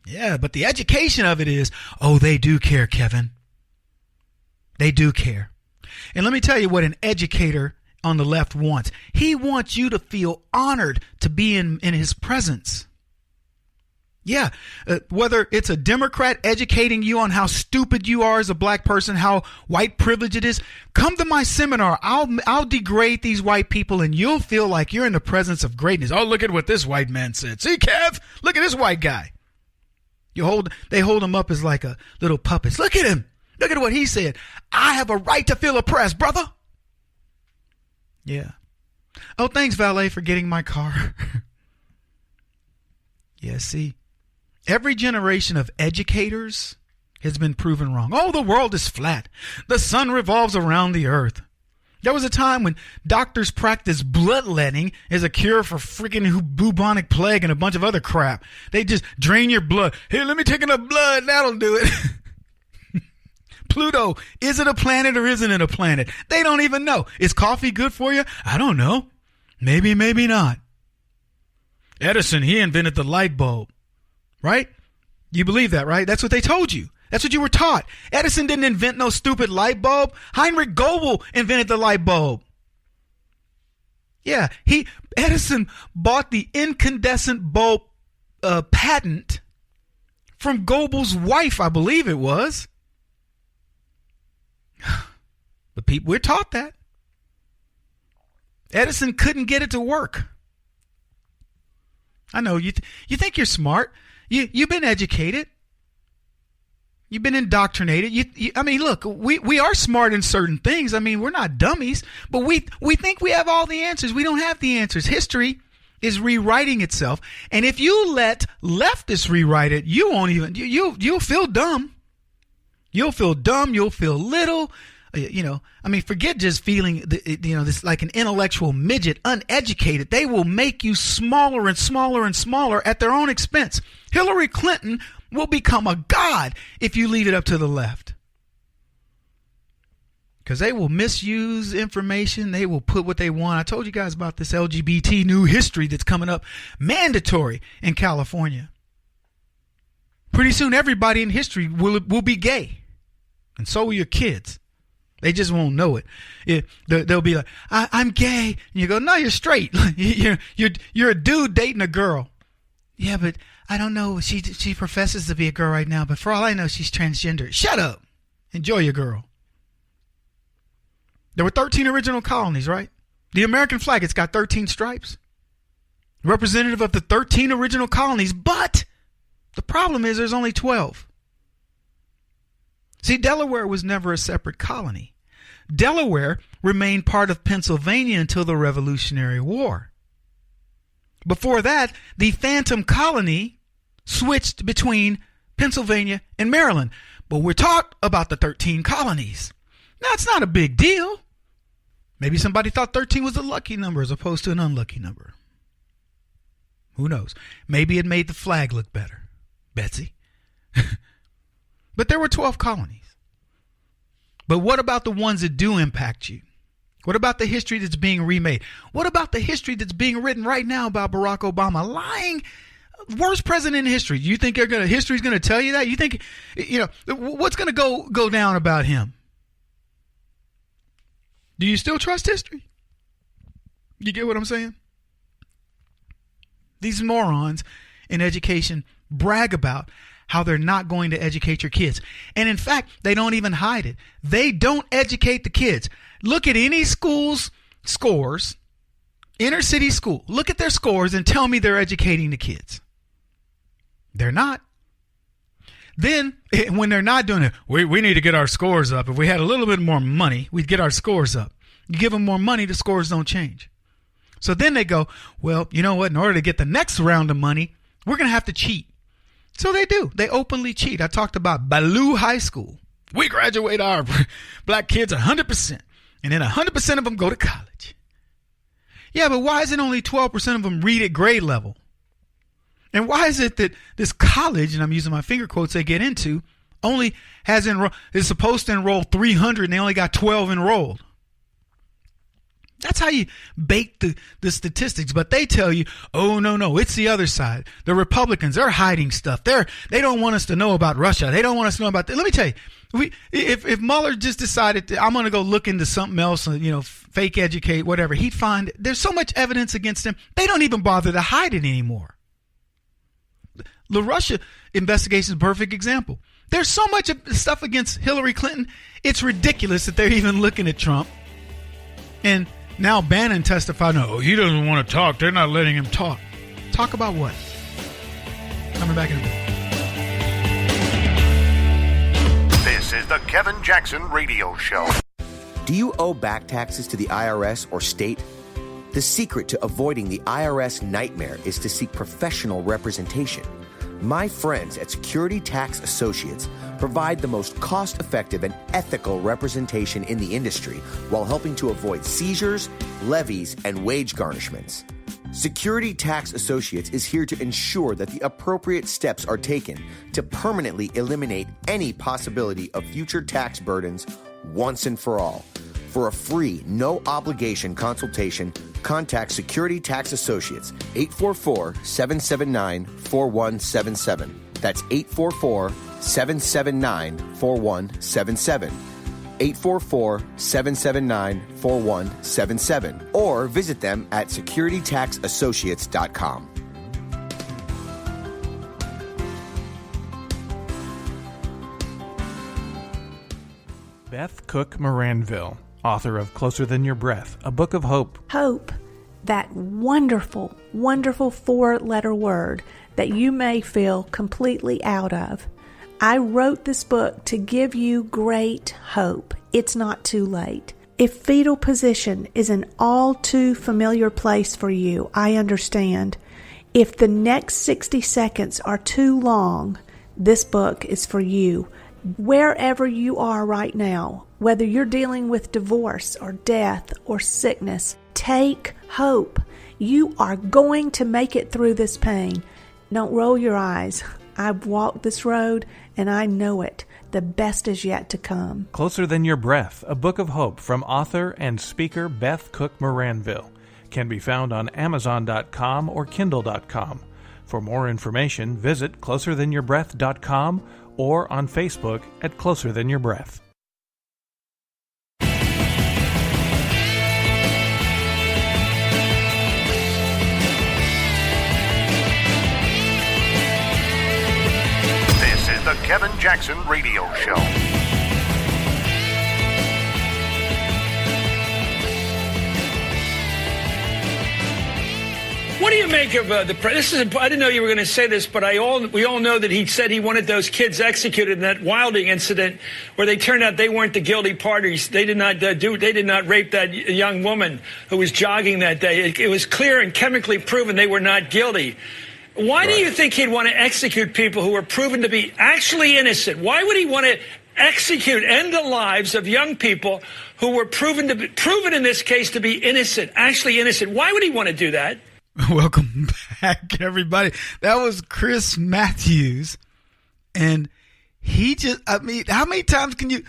Yeah, but the education of it is, oh, they do care, Kevin. They do care. And let me tell you what an educator on the left wants. He wants you to feel honored to be in his presence. Yeah, whether it's a Democrat educating you on how stupid you are as a black person, how white privilege it is, come to my seminar. I'll degrade these white people and you'll feel like you're in the presence of greatness. Oh, look at what this white man said. See, Kev, look at this white guy. They hold him up as like a little puppets. Look at him. Look at what he said. I have a right to feel oppressed, brother. Yeah. Oh, thanks, valet, for getting my car. Yeah, see, every generation of educators has been proven wrong. Oh, the world is flat. The sun revolves around the earth. There was a time when doctors practiced bloodletting as a cure for freaking bubonic plague and a bunch of other crap. They just drain your blood. Here, let me take enough blood. That'll do it. Pluto, is it a planet or isn't it a planet? They don't even know. Is coffee good for you? I don't know. Maybe, maybe not. Edison, he invented the light bulb, right? You believe that, right? That's what they told you. That's what you were taught. Edison didn't invent no stupid light bulb. Heinrich Goebel invented the light bulb. Yeah, Edison bought the incandescent bulb patent from Goebel's wife, I believe it was. But we're taught that. Edison couldn't get it to work. I know you think you're smart. You've been educated. You've been indoctrinated. I mean, look, we are smart in certain things. I mean, we're not dummies, but we think we have all the answers. We don't have the answers. History is rewriting itself, and if you let leftists rewrite it, you won't even. You'll feel dumb. You'll feel dumb. You'll feel little. I mean, forget just feeling, this like an intellectual midget, uneducated. They will make you smaller and smaller and smaller at their own expense. Hillary Clinton will become a god if you leave it up to the left. Because they will misuse information. They will put what they want. I told you guys about this LGBT new history that's coming up, mandatory in California. Pretty soon, everybody in history will be gay. And so will your kids. They just won't know it. They'll be like, I'm gay. And you go, no, you're straight. You're a dude dating a girl. Yeah, but I don't know. She professes to be a girl right now, but for all I know, she's transgender. Shut up. Enjoy your girl. There were 13 original colonies, right? The American flag, it's got 13 stripes. Representative of the 13 original colonies, but the problem is there's only 12. See, Delaware was never a separate colony. Delaware remained part of Pennsylvania until the Revolutionary War. Before that, the Phantom Colony switched between Pennsylvania and Maryland. But we're taught about the 13 colonies. Now, it's not a big deal. Maybe somebody thought 13 was a lucky number as opposed to an unlucky number. Who knows? Maybe it made the flag look better. Betsy. But there were 12 colonies. But what about the ones that do impact you? What about the history that's being remade? What about the history that's being written right now about Barack Obama lying? Worst president in history. You think history's going to tell you that? You think, what's going to go down about him? Do you still trust history? You get what I'm saying? These morons in education brag about how they're not going to educate your kids. And in fact, they don't even hide it. They don't educate the kids. Look at any school's scores, inner city school. Look at their scores and tell me they're educating the kids. They're not. Then, when they're not doing it, we need to get our scores up. If we had a little bit more money, we'd get our scores up. You give them more money, the scores don't change. So then they go, well, you know what? In order to get the next round of money, we're going to have to cheat. So they do. They openly cheat. I talked about Baloo High School. We graduate our black kids 100%. And then 100% of them go to college. Yeah, but why isn't only 12% of them read at grade level? And why is it that this college, and I'm using my finger quotes they get into, only is supposed to enroll 300 and they only got 12 enrolled? That's how you bake the statistics. But they tell you, oh, no, it's the other side. The Republicans, they're hiding stuff. They don't want us to know about Russia. They don't want us to know about that. Let me tell you, if Mueller just decided I'm going to go look into something else, fake educate, whatever, he'd find there's so much evidence against him. They don't even bother to hide it anymore. The Russia investigation is a perfect example. There's so much stuff against Hillary Clinton. It's ridiculous that they're even looking at Trump. And now Bannon testified, no, he doesn't want to talk. They're not letting him talk. Talk about what? Coming back in a minute. This is the Kevin Jackson Radio Show. Do you owe back taxes to the IRS or state? The secret to avoiding the IRS nightmare is to seek professional representation. My friends at Security Tax Associates provide the most cost-effective and ethical representation in the industry while helping to avoid seizures, levies, and wage garnishments. Security Tax Associates is here to ensure that the appropriate steps are taken to permanently eliminate any possibility of future tax burdens once and for all. For a free, no-obligation consultation, contact Security Tax Associates, 844-779-4177. That's 844-779-4177. 844-779-4177. Or visit them at securitytaxassociates.com. Beth Cook Moranville, author of Closer Than Your Breath, a book of hope. Hope, that wonderful, wonderful 4-letter word that you may feel completely out of. I wrote this book to give you great hope. It's not too late. If fetal position is an all too familiar place for you, I understand. If the next 60 seconds are too long, this book is for you. Wherever you are right now, whether you're dealing with divorce or death or sickness, take hope. You are going to make it through this pain. Don't roll your eyes. I've walked this road and I know it. The best is yet to come. Closer Than Your Breath, a book of hope from author and speaker Beth Cook Moranville, can be found on Amazon.com or Kindle.com. For more information, visit closerthanyourBreath.com or on Facebook at Closer Than Your Breath. This is the Kevin Jackson Radio Show. What do you make of the president? I didn't know you were going to say this, but we all know that he said he wanted those kids executed in that Wilding incident, where they turned out they weren't the guilty parties. They did not They did not rape that young woman who was jogging that day. It was clear and chemically proven they were not guilty. Why do you think he'd want to execute people who were proven to be actually innocent? Why would he want to end the lives of young people who were proven in this case to be innocent, actually innocent? Why would he want to do that? Welcome back, everybody. That was Chris Matthews. And he just, how many times can you,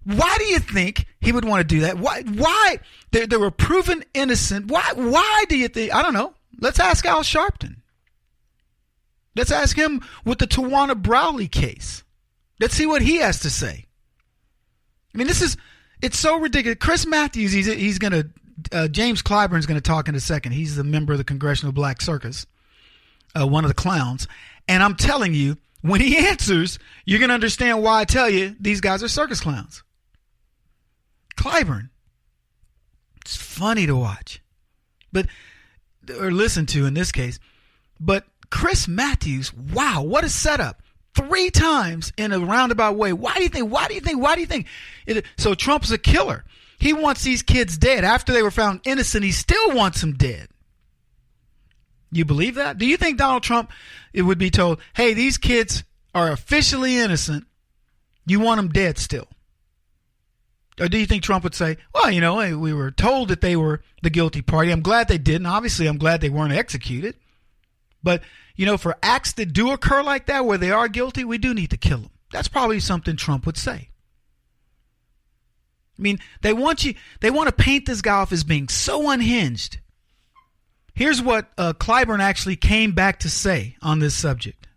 why do you think he would want to do that? Why? They were proven innocent. Why do you think? I don't know. Let's ask Al Sharpton. Let's ask him with the Tawana Brawley case. Let's see what he has to say. I mean, this is It's so ridiculous. Chris Matthews, he's going to, James Clyburn's going to talk in a second. He's the member of the Congressional Black Circus, one of the clowns. And I'm telling you, when he answers, you're going to understand why I tell you these guys are circus clowns. Clyburn, it's funny to watch, or listen to in this case. But Chris Matthews, wow, what a setup. 3 times in a roundabout way. Why do you think? So Trump's a killer. He wants these kids dead. After they were found innocent, he still wants them dead. You believe that? Do you think Donald Trump, it would be told, hey, these kids are officially innocent. You want them dead still? Or do you think Trump would say, well, you know, hey, we were told that they were the guilty party. I'm glad they didn't. Obviously, I'm glad they weren't executed. But, you know, for acts that do occur like that, where they are guilty, we do need to kill them. That's probably something Trump would say. I mean, they want to paint this guy off as being so unhinged. Here's what Clyburn actually came back to say on this subject.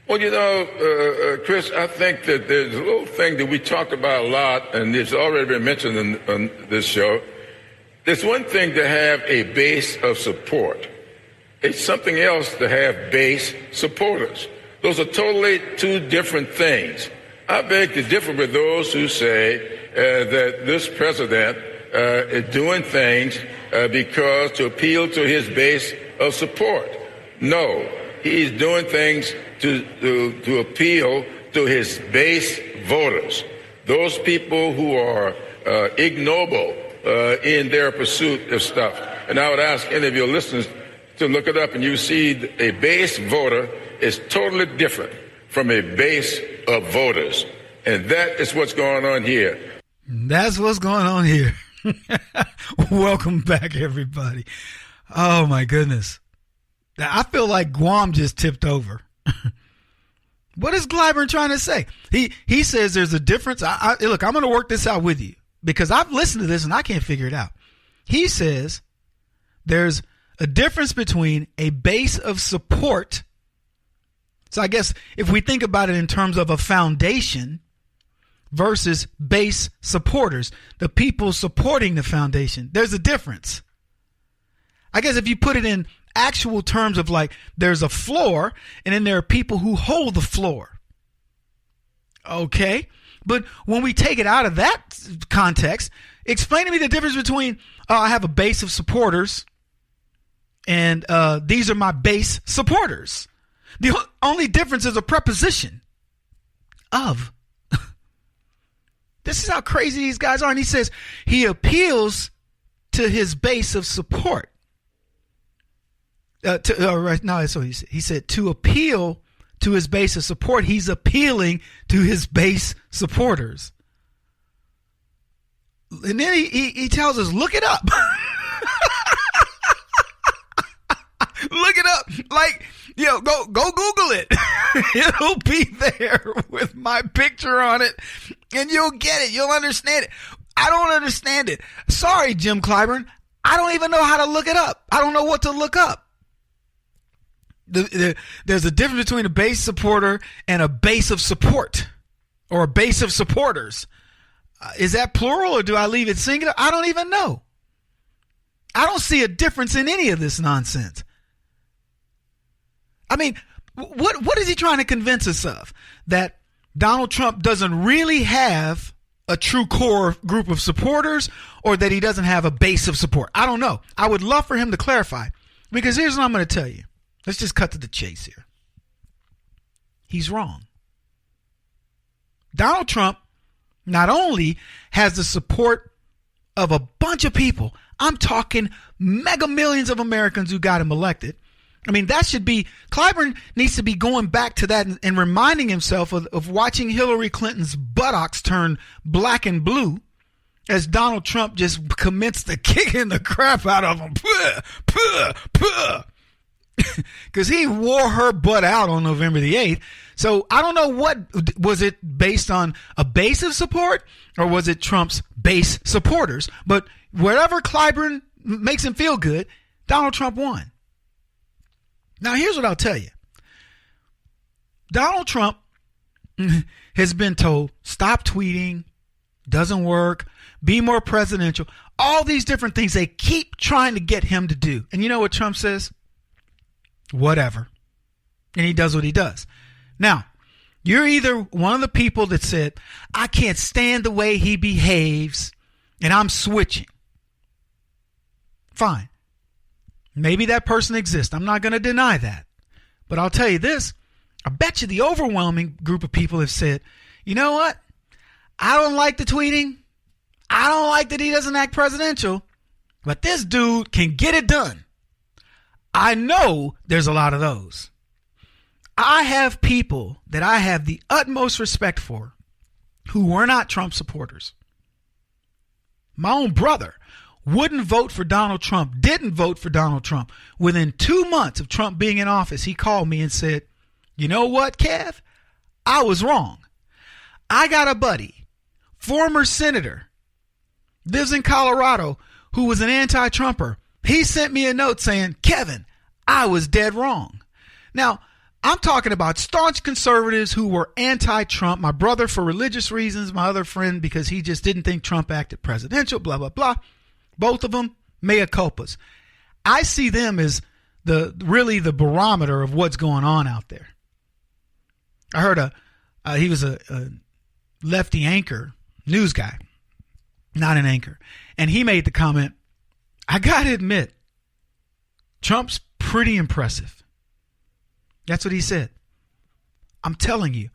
Well, you know, Chris, I think that there's a little thing that we talked about a lot, and it's already been mentioned on this show. There's one thing to have a base of support. It's something else to have base supporters. Those are totally 2 different things. I beg to differ with those who say that this president is doing things because to appeal to his base of support. No, he's doing things to appeal to his base voters, those people who are ignoble in their pursuit of stuff. And I would ask any of your listeners to look it up, and you see a base voter is totally different from a base of voters. And that is what's going on here. That's what's going on here. Welcome back, everybody. Oh, my goodness. I feel like Guam just tipped over. What is Clyburn trying to say? He says there's a difference. Look, I'm going to work this out with you because I've listened to this and I can't figure it out. He says there's a difference between a base of support. So I guess if we think about it in terms of a foundation versus base supporters, the people supporting the foundation, there's a difference. I guess if you put it in actual terms of like there's a floor and then there are people who hold the floor. Okay. But when we take it out of that context, explain to me the difference between I have a base of supporters and these are my base supporters. The only difference is a preposition of. This is how crazy these guys are. And he says he appeals to his base of support. So he said to appeal to his base of support, he's appealing to his base supporters. And then he tells us, look it up. Look it up. Like, go Google it. It'll be there with my picture on it, and you'll get it. You'll understand it. I don't understand it. Sorry, Jim Clyburn. I don't even know how to look it up. I don't know what to look up. There's a difference between a base supporter and a base of support or a base of supporters. Is that plural or do I leave it singular? I don't even know. I don't see a difference in any of this nonsense. I mean, what is he trying to convince us of? That Donald Trump doesn't really have a true core group of supporters, or that he doesn't have a base of support? I don't know. I would love for him to clarify, because here's what I'm going to tell you. Let's just cut to the chase here. He's wrong. Donald Trump not only has the support of a bunch of people, I'm talking mega millions of Americans who got him elected. I mean, that should be, Clyburn needs to be going back to that and reminding himself of watching Hillary Clinton's buttocks turn black and blue as Donald Trump just commenced to kicking the crap out of him. Because he wore her butt out on November the 8th. So I don't know, what was it based on, a base of support, or was it Trump's base supporters? But wherever Clyburn makes him feel good, Donald Trump won. Now, here's what I'll tell you. Donald Trump has been told, stop tweeting, doesn't work, be more presidential, all these different things they keep trying to get him to do. And you know what Trump says? Whatever. And he does what he does. Now, you're either one of the people that said, I can't stand the way he behaves and I'm switching. Fine. Maybe that person exists. I'm not going to deny that. But I'll tell you this. I bet you the overwhelming group of people have said, you know what? I don't like the tweeting. I don't like that he doesn't act presidential. But this dude can get it done. I know there's a lot of those. I have people that I have the utmost respect for who were not Trump supporters. My own brother wouldn't vote for Donald Trump, didn't vote for Donald Trump. Within 2 months of Trump being in office, he called me and said, you know what, Kev? I was wrong. I got a buddy, former senator, lives in Colorado, who was an anti-Trumper. He sent me a note saying, Kevin, I was dead wrong. Now, I'm talking about staunch conservatives who were anti-Trump. My brother for religious reasons, my other friend because he just didn't think Trump acted presidential, blah, blah, blah. Both of them, mea culpas. I see them as really the barometer of what's going on out there. I heard he was a lefty anchor, news guy, not an anchor. And he made the comment, I got to admit, Trump's pretty impressive. That's what he said. I'm telling you,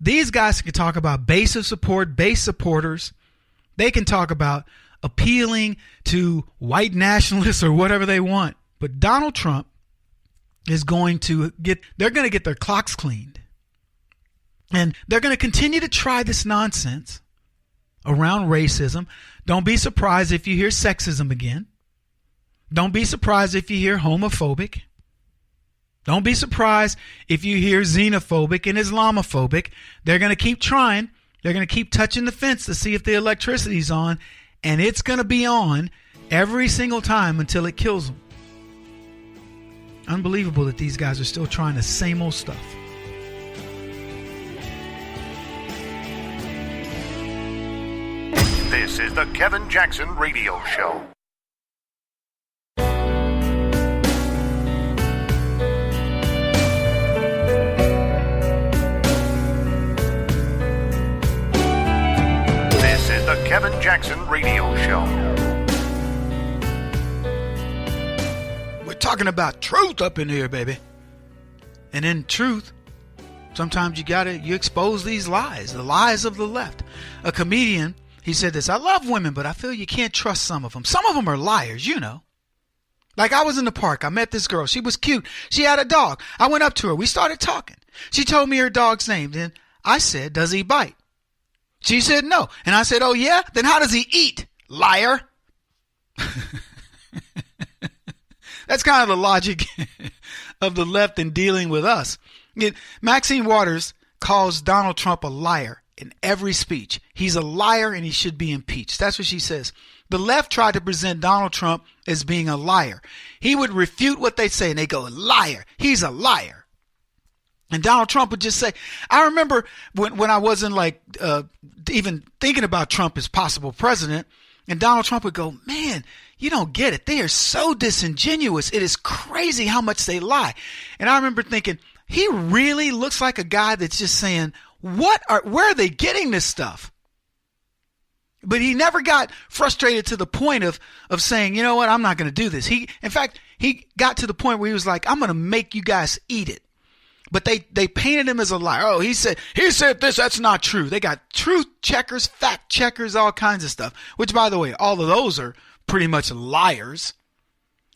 these guys can talk about base of support, base supporters. They can talk about appealing to white nationalists or whatever they want. But Donald Trump is going to get their clocks cleaned. And they're going to continue to try this nonsense around racism. Don't be surprised if you hear sexism again. Don't be surprised if you hear homophobic. Don't be surprised if you hear xenophobic and Islamophobic. They're going to keep trying. They're going to keep touching the fence to see if the electricity's on. And it's going to be on every single time until it kills them. Unbelievable that these guys are still trying the same old stuff. This is the Kevin Jackson Radio Show. This is the Kevin Jackson Radio Show. We're talking about truth up in here, baby. And in truth, sometimes you expose these lies, the lies of the left. A comedian, he said this, I love women, but I feel you can't trust some of them. Some of them are liars, you know. Like I was in the park. I met this girl. She was cute. She had a dog. I went up to her. We started talking. She told me her dog's name. Then I said, does he bite? She said no. And I said, oh yeah? Then how does he eat? Liar. That's kind of the logic of the left in dealing with us. Maxine Waters calls Donald Trump a liar in every speech. He's a liar and he should be impeached. That's what she says. The left tried to present Donald Trump as being a liar. He would refute what they say and they go, liar. He's a liar. And Donald Trump would just say, I remember when I wasn't even thinking about Trump as possible president, and Donald Trump would go, man, you don't get it. They are so disingenuous. It is crazy how much they lie. And I remember thinking, he really looks like a guy that's just saying, where are they getting this stuff? But he never got frustrated to the point of saying, you know what, I'm not going to do this. In fact, he got to the point where he was like, I'm going to make you guys eat it. But they painted him as a liar. Oh, he said this, that's not true. They got truth checkers, fact checkers, all kinds of stuff. Which, by the way, all of those are pretty much liars.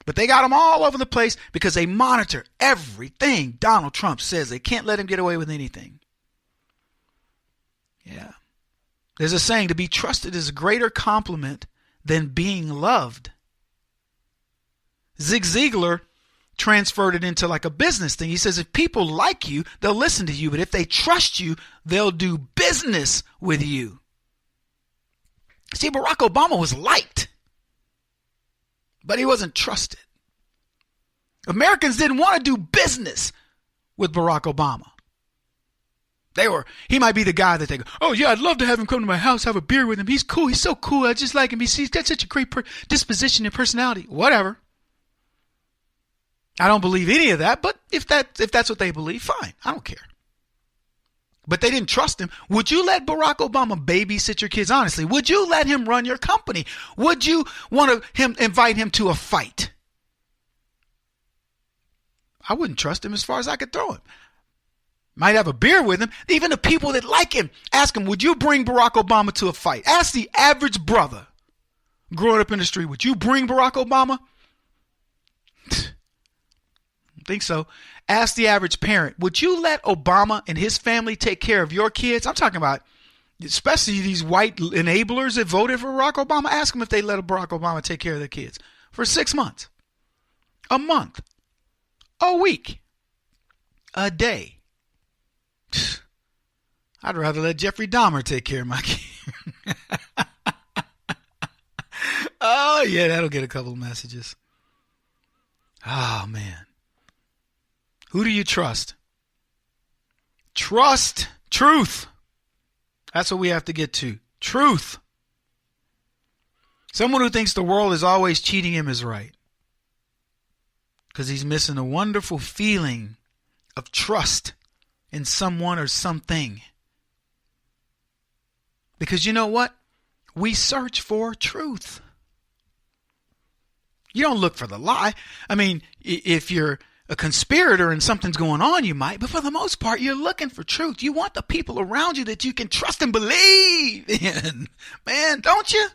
But they got them all over the place because they monitor everything Donald Trump says. They can't let him get away with anything. Yeah. There's a saying, to be trusted is a greater compliment than being loved. Zig Ziglar transferred it into like a business thing. He says, if people like you, they'll listen to you. But if they trust you, they'll do business with you. See, Barack Obama was liked, but he wasn't trusted. Americans didn't want to do business with Barack Obama. He might be the guy that they go, oh yeah, I'd love to have him come to my house, have a beer with him. He's cool. He's so cool. I just like him. He's got such a great disposition and personality. Whatever. I don't believe any of that, but if that's what they believe, fine. I don't care. But they didn't trust him. Would you let Barack Obama babysit your kids? Honestly, would you let him run your company? Would you want to invite him to a fight? I wouldn't trust him as far as I could throw him. Might have a beer with him. Even the people that like him, ask him, would you bring Barack Obama to a fight? Ask the average brother growing up in the street, would you bring Barack Obama? I think so. Ask the average parent, would you let Obama and his family take care of your kids? I'm talking about especially these white enablers that voted for Barack Obama. Ask them if they let Barack Obama take care of their kids for 6 months, a month, a week, a day. I'd rather let Jeffrey Dahmer take care of my kids. Oh, yeah, that'll get a couple of messages. Oh, man. Who do you trust? Trust truth. That's what we have to get to. Truth. Someone who thinks the world is always cheating him is right. Because he's missing a wonderful feeling of trust in someone or something. Because you know what? We search for truth. You don't look for the lie. I mean, if you're a conspirator and something's going on, you might. But for the most part, you're looking for truth. You want the people around you that you can trust and believe in. Man, don't you?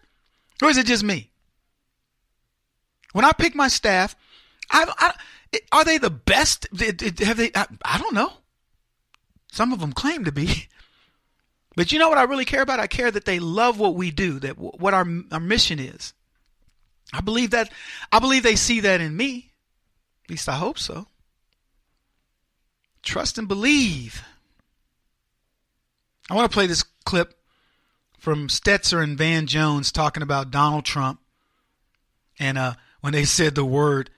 Or is it just me? When I pick my staff, are they the best? Have they? I don't know. Some of them claim to be. But you know what I really care about? I care that they love what we do, that what our mission is. I believe they see that in me. At least I hope so. Trust and believe. I want to play this clip from Stetzer and Van Jones talking about Donald Trump. And when they said the word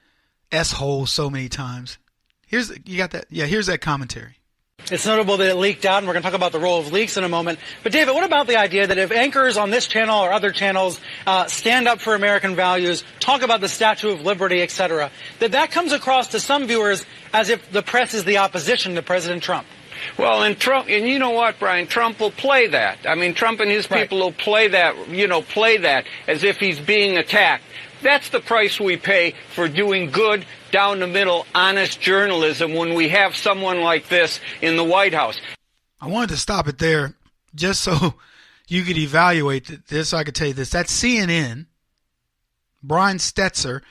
S-hole so many times. You got that? Yeah, here's that commentary. It's notable that it leaked out, and we're going to talk about the role of leaks in a moment. But, David, what about the idea that if anchors on this channel or other channels stand up for American values, talk about the Statue of Liberty, et cetera, that comes across to some viewers as if the press is the opposition to President Trump? Well, and you know what, Brian? Trump will play that. I mean, Trump and his people will play that as if he's being attacked. That's the price we pay for doing good, down the middle, honest journalism when we have someone like this in the White House. I wanted to stop it there just so you could evaluate this. So I could tell you this. That's CNN, Brian Stetzer,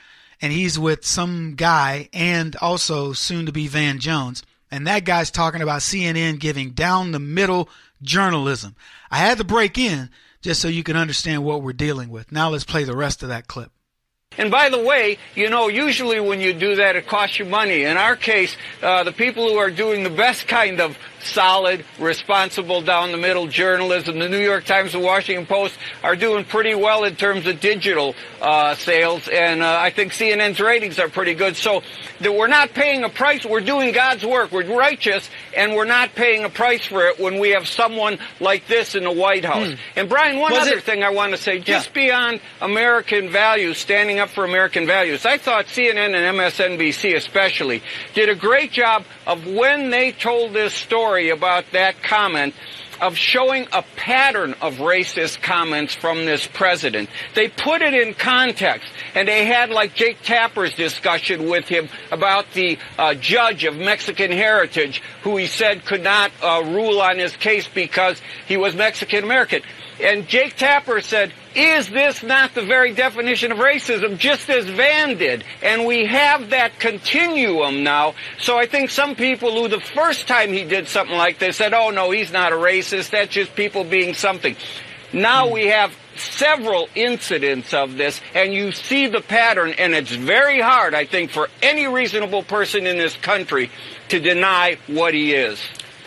and he's with some guy and also soon to be Van Jones. And that guy's talking about CNN giving down the middle journalism. I had to break in just so you can understand what we're dealing with. Now let's play the rest of that clip. And by the way, usually when you do that, it costs you money. In our case, the people who are doing the best kind of solid, responsible, down-the-middle journalism, the New York Times, the Washington Post, are doing pretty well in terms of digital sales. And I think CNN's ratings are pretty good. So that we're not paying a price. We're doing God's work. We're righteous, and we're not paying a price for it when we have someone like this in the White House. And, Brian, one other thing I want to say, just beyond American values, standing up for American values, I thought CNN and MSNBC especially did a great job of when they told this story about that comment of showing a pattern of racist comments from this president. They put it in context, and they had like Jake Tapper's discussion with him about the judge of Mexican heritage who he said could not rule on his case because he was Mexican-American. And Jake Tapper said, is this not the very definition of racism, just as Van did? And we have that continuum now. So I think some people who the first time he did something like this said, oh, no, he's not a racist. That's just people being something. Now we have several incidents of this, and you see the pattern, and it's very hard, I think, for any reasonable person in this country to deny what he is.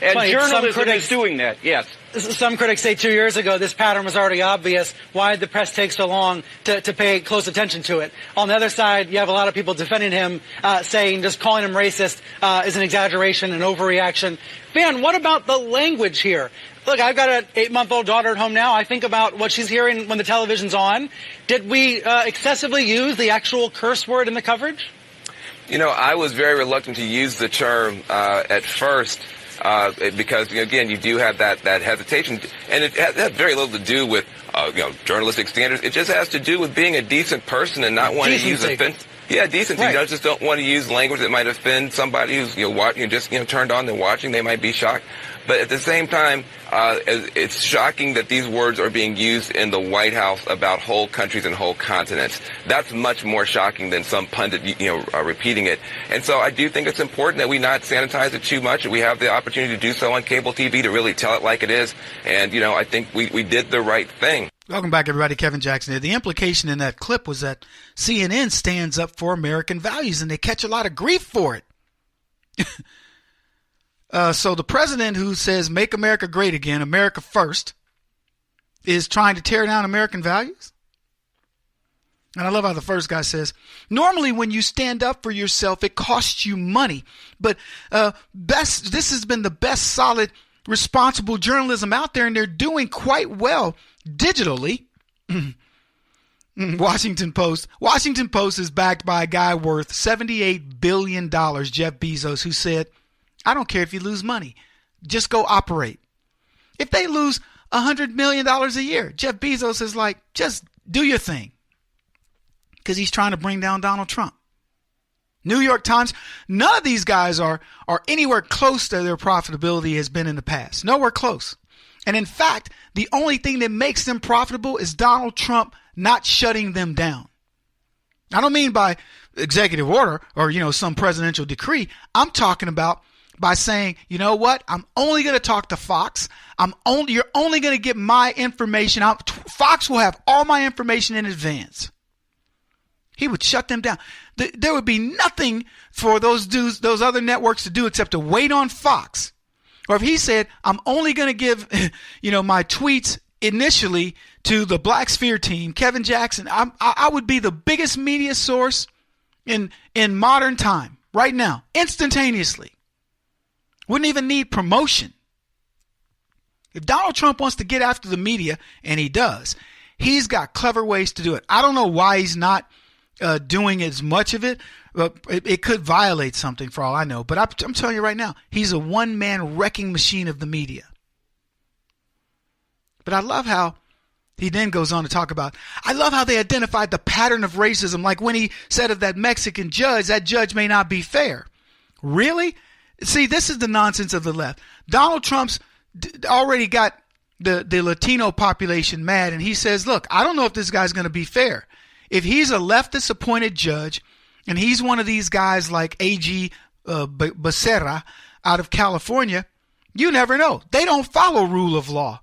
And Clay, journalism is doing that, yes. Some critics say 2 years ago this pattern was already obvious. Why did the press take so long to pay close attention to it? On the other side, you have a lot of people defending him, saying just calling him racist is an exaggeration, an overreaction. Van, what about the language here? Look, I've got an 8-month-old daughter at home now. I think about what she's hearing when the television's on. Did we excessively use the actual curse word in the coverage? You know, I was very reluctant to use the term at first. Because, again, you do have that hesitation, and it has very little to do with, journalistic standards. It just has to do with being a decent person and not wanting to use offense. Yeah, decency. Right. You just don't want to use language that might offend somebody who's just turned on and watching. They might be shocked. But at the same time, it's shocking that these words are being used in the White House about whole countries and whole continents. That's much more shocking than some pundit, repeating it. And so I do think it's important that we not sanitize it too much. We have the opportunity to do so on cable TV to really tell it like it is. And, I think we did the right thing. Welcome back, everybody. Kevin Jackson here. The implication in that clip was that CNN stands up for American values, and they catch a lot of grief for it. So the president who says, make America great again, America first, is trying to tear down American values? And I love how the first guy says, normally when you stand up for yourself, it costs you money. But this has been the best solid, responsible journalism out there, and they're doing quite well digitally. Washington Post is backed by a guy worth $78 billion, Jeff Bezos, who said, I don't care if you lose money. Just go operate. If they lose $100 million a year, Jeff Bezos is like, just do your thing. Because he's trying to bring down Donald Trump. New York Times, none of these guys are anywhere close to their profitability has been in the past. Nowhere close. And in fact, the only thing that makes them profitable is Donald Trump not shutting them down. I don't mean by executive order or, some presidential decree. I'm talking about by saying, you know what? I'm only going to talk to Fox. You're only going to get my information. Fox will have all my information in advance. He would shut them down. There would be nothing for those other networks to do except to wait on Fox. Or if he said, I'm only going to give, my tweets initially to the Black Sphere team, Kevin Jackson, I would be the biggest media source in modern time right now, instantaneously. Wouldn't even need promotion. If Donald Trump wants to get after the media, and he does, he's got clever ways to do it. I don't know why he's not doing as much of it. It could violate something for all I know. But I'm telling you right now, he's a one-man wrecking machine of the media. But I love how he then goes on to talk about, I love how they identified the pattern of racism. Like when he said of that Mexican judge, that judge may not be fair. Really? See, this is the nonsense of the left. Donald Trump's already got the Latino population mad, and he says, look, I don't know if this guy's going to be fair. If he's a leftist appointed judge, and he's one of these guys like A.G. Becerra out of California, you never know. They don't follow rule of law.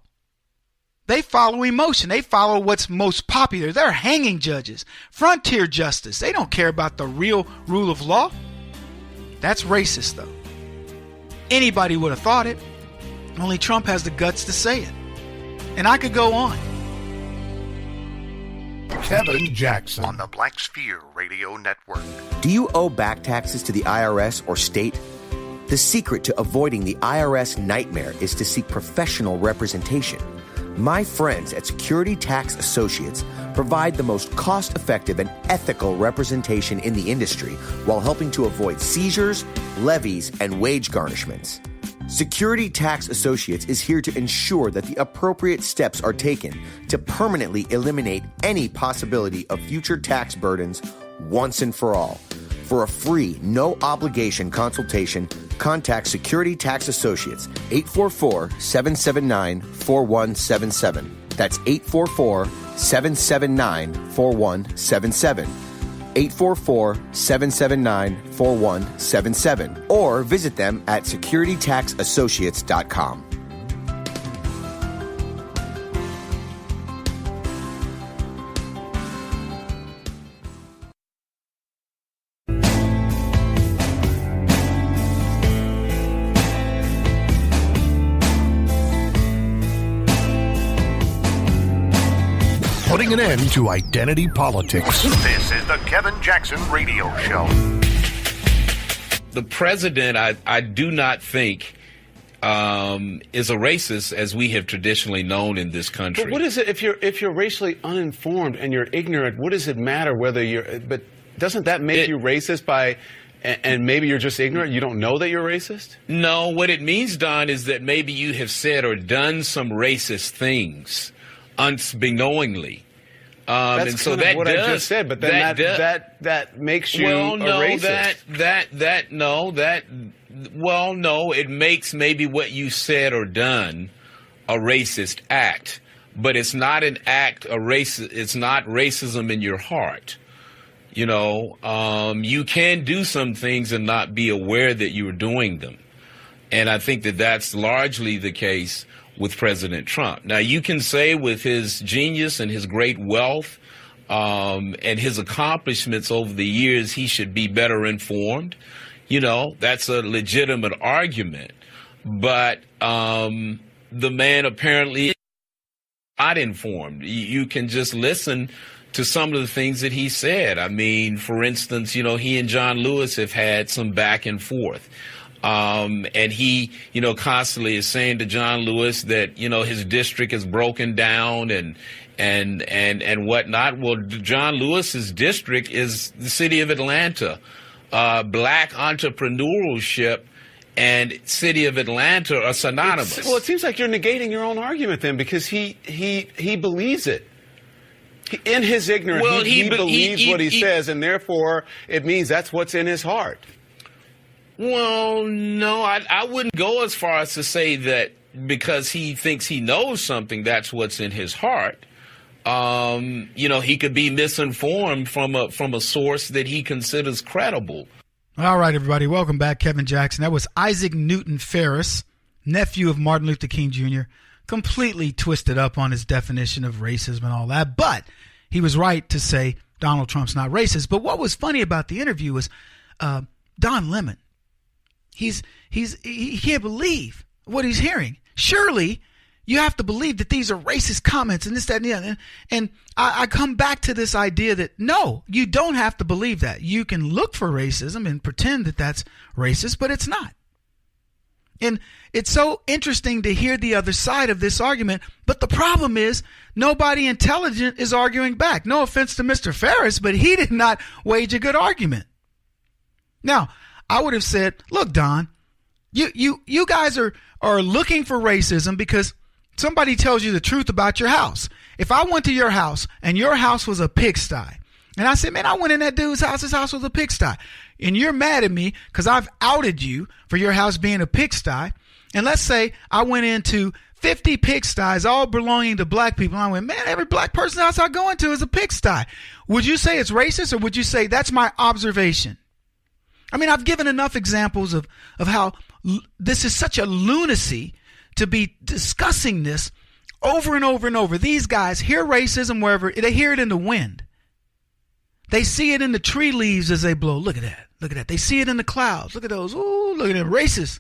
They follow emotion. They follow what's most popular. They're hanging judges, frontier justice. They don't care about the real rule of law. That's racist, though. Anybody would have thought it. Only Trump has the guts to say it. And I could go on. Kevin Jackson on the Black Sphere Radio Network. Do you owe back taxes to the IRS or state? The secret to avoiding the IRS nightmare is to seek professional representation. My friends at Security Tax Associates provide the most cost-effective and ethical representation in the industry while helping to avoid seizures, levies, and wage garnishments. Security Tax Associates is here to ensure that the appropriate steps are taken to permanently eliminate any possibility of future tax burdens once and for all. For a free, no-obligation consultation, contact Security Tax Associates, 844-779-4177. That's 844-779-4177. 844-779-4177. Or visit them at securitytaxassociates.com. putting an end to identity politics. This is the Kevin Jackson Radio Show. The president, I do not think, is a racist as we have traditionally known in this country. But what is it if you're racially uninformed and you're ignorant? What does it matter whether you're? But doesn't that make you racist by? And maybe you're just ignorant? You don't know that you're racist? No, what it means, Don, is that maybe you have said or done some racist things unbeknowingly. That's and so kind that of what does, I just said, but then that makes you a racist. No, it makes maybe what you said or done a racist act, but it's not an act it's not racism in your heart. You know, you can do some things and not be aware that you're doing them. And I think that that's largely the case with President Trump. Now, you can say with his genius and his great wealth and his accomplishments over the years, he should be better informed. You know, that's a legitimate argument. But the man apparently is not informed. You can just listen to some of the things that he said. I mean, for instance, you know, he and John Lewis have had some back and forth. And he, you know, constantly is saying to John Lewis that, you know, his district is broken down and whatnot. Well, John Lewis's district is the city of Atlanta. Black entrepreneurship and city of Atlanta are synonymous. Well, it seems like you're negating your own argument then, because he believes it. In his ignorance, well, he believes what he says, and therefore it means that's what's in his heart. Well, no, I wouldn't go as far as to say that because he thinks he knows something, that's what's in his heart. You know, he could be misinformed from a source that he considers credible. All right, everybody, welcome back. Kevin Jackson. That was Isaac Newton Ferris, nephew of Martin Luther King Jr., completely twisted up on his definition of racism and all that. But he was right to say Donald Trump's not racist. But what was funny about the interview was Don Lemon. He can't believe what he's hearing. Surely you have to believe that these are racist comments and this, that, and the other. And I come back to this idea that, no, you don't have to believe that. You can look for racism and pretend that that's racist, but it's not. And it's so interesting to hear the other side of this argument. But the problem is nobody intelligent is arguing back. No offense to Mr. Ferris, but he did not wage a good argument. Now, I would have said, look, Don, you guys are looking for racism because somebody tells you the truth about your house. If I went to your house and your house was a pigsty, and I said, man, I went in that dude's house, his house was a pigsty, and you're mad at me because I've outed you for your house being a pigsty, and let's say I went into 50 pigsties, all belonging to black people, and I went, man, every black person's house I go into is a pigsty. Would you say it's racist, or would you say that's my observation? I mean, I've given enough examples of how this is such a lunacy to be discussing this over and over and over. These guys hear racism wherever, they hear it in the wind. They see it in the tree leaves as they blow. Look at that. Look at that. They see it in the clouds. Look at those. Ooh, look at them. Racist.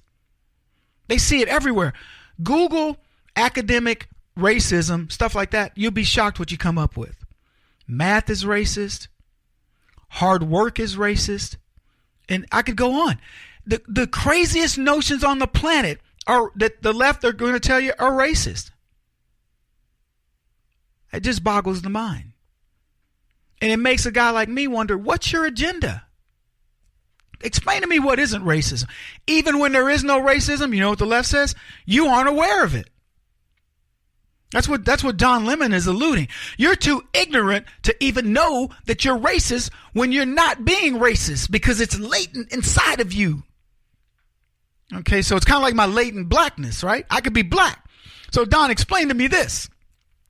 They see it everywhere. Google academic racism, stuff like that. You'll be shocked what you come up with. Math is racist. Hard work is racist. And I could go on. The craziest notions on the planet are that the left are going to tell you are racist. It just boggles the mind. And it makes a guy like me wonder, what's your agenda? Explain to me what isn't racism. Even when there is no racism, you know what the left says? You aren't aware of it. That's what Don Lemon is alluding. You're too ignorant to even know that you're racist when you're not being racist because it's latent inside of you. Okay, so it's kind of like my latent blackness, right? I could be black. So Don, explain to me this.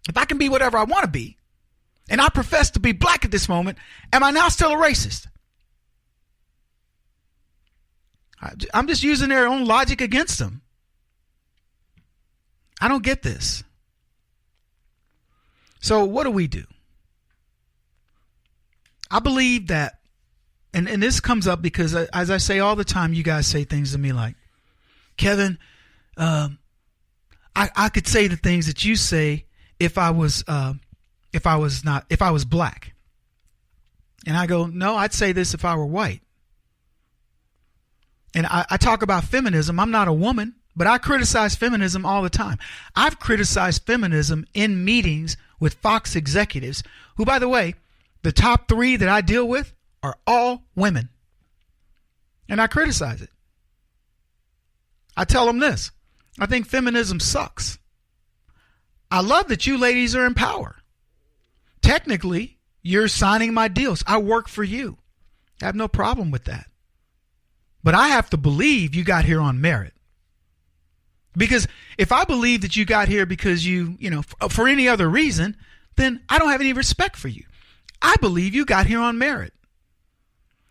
If I can be whatever I want to be, and I profess to be black at this moment, am I now still a racist? I'm just using their own logic against them. I don't get this. So what do? I believe that, and this comes up because, as I say all the time, you guys say things to me like, Kevin, I could say the things that you say if I was if I was black. And I go, no, I'd say this if I were white. And I talk about feminism. I'm not a woman, but I criticize feminism all the time. I've criticized feminism in meetings with Fox executives who, by the way, the top 3 that I deal with are all women. And I criticize it. I tell them this. I think feminism sucks. I love that you ladies are in power. Technically, you're signing my deals. I work for you. I have no problem with that. But I have to believe you got here on merit. Because if I believe that you got here because for any other reason, then I don't have any respect for you. I believe you got here on merit.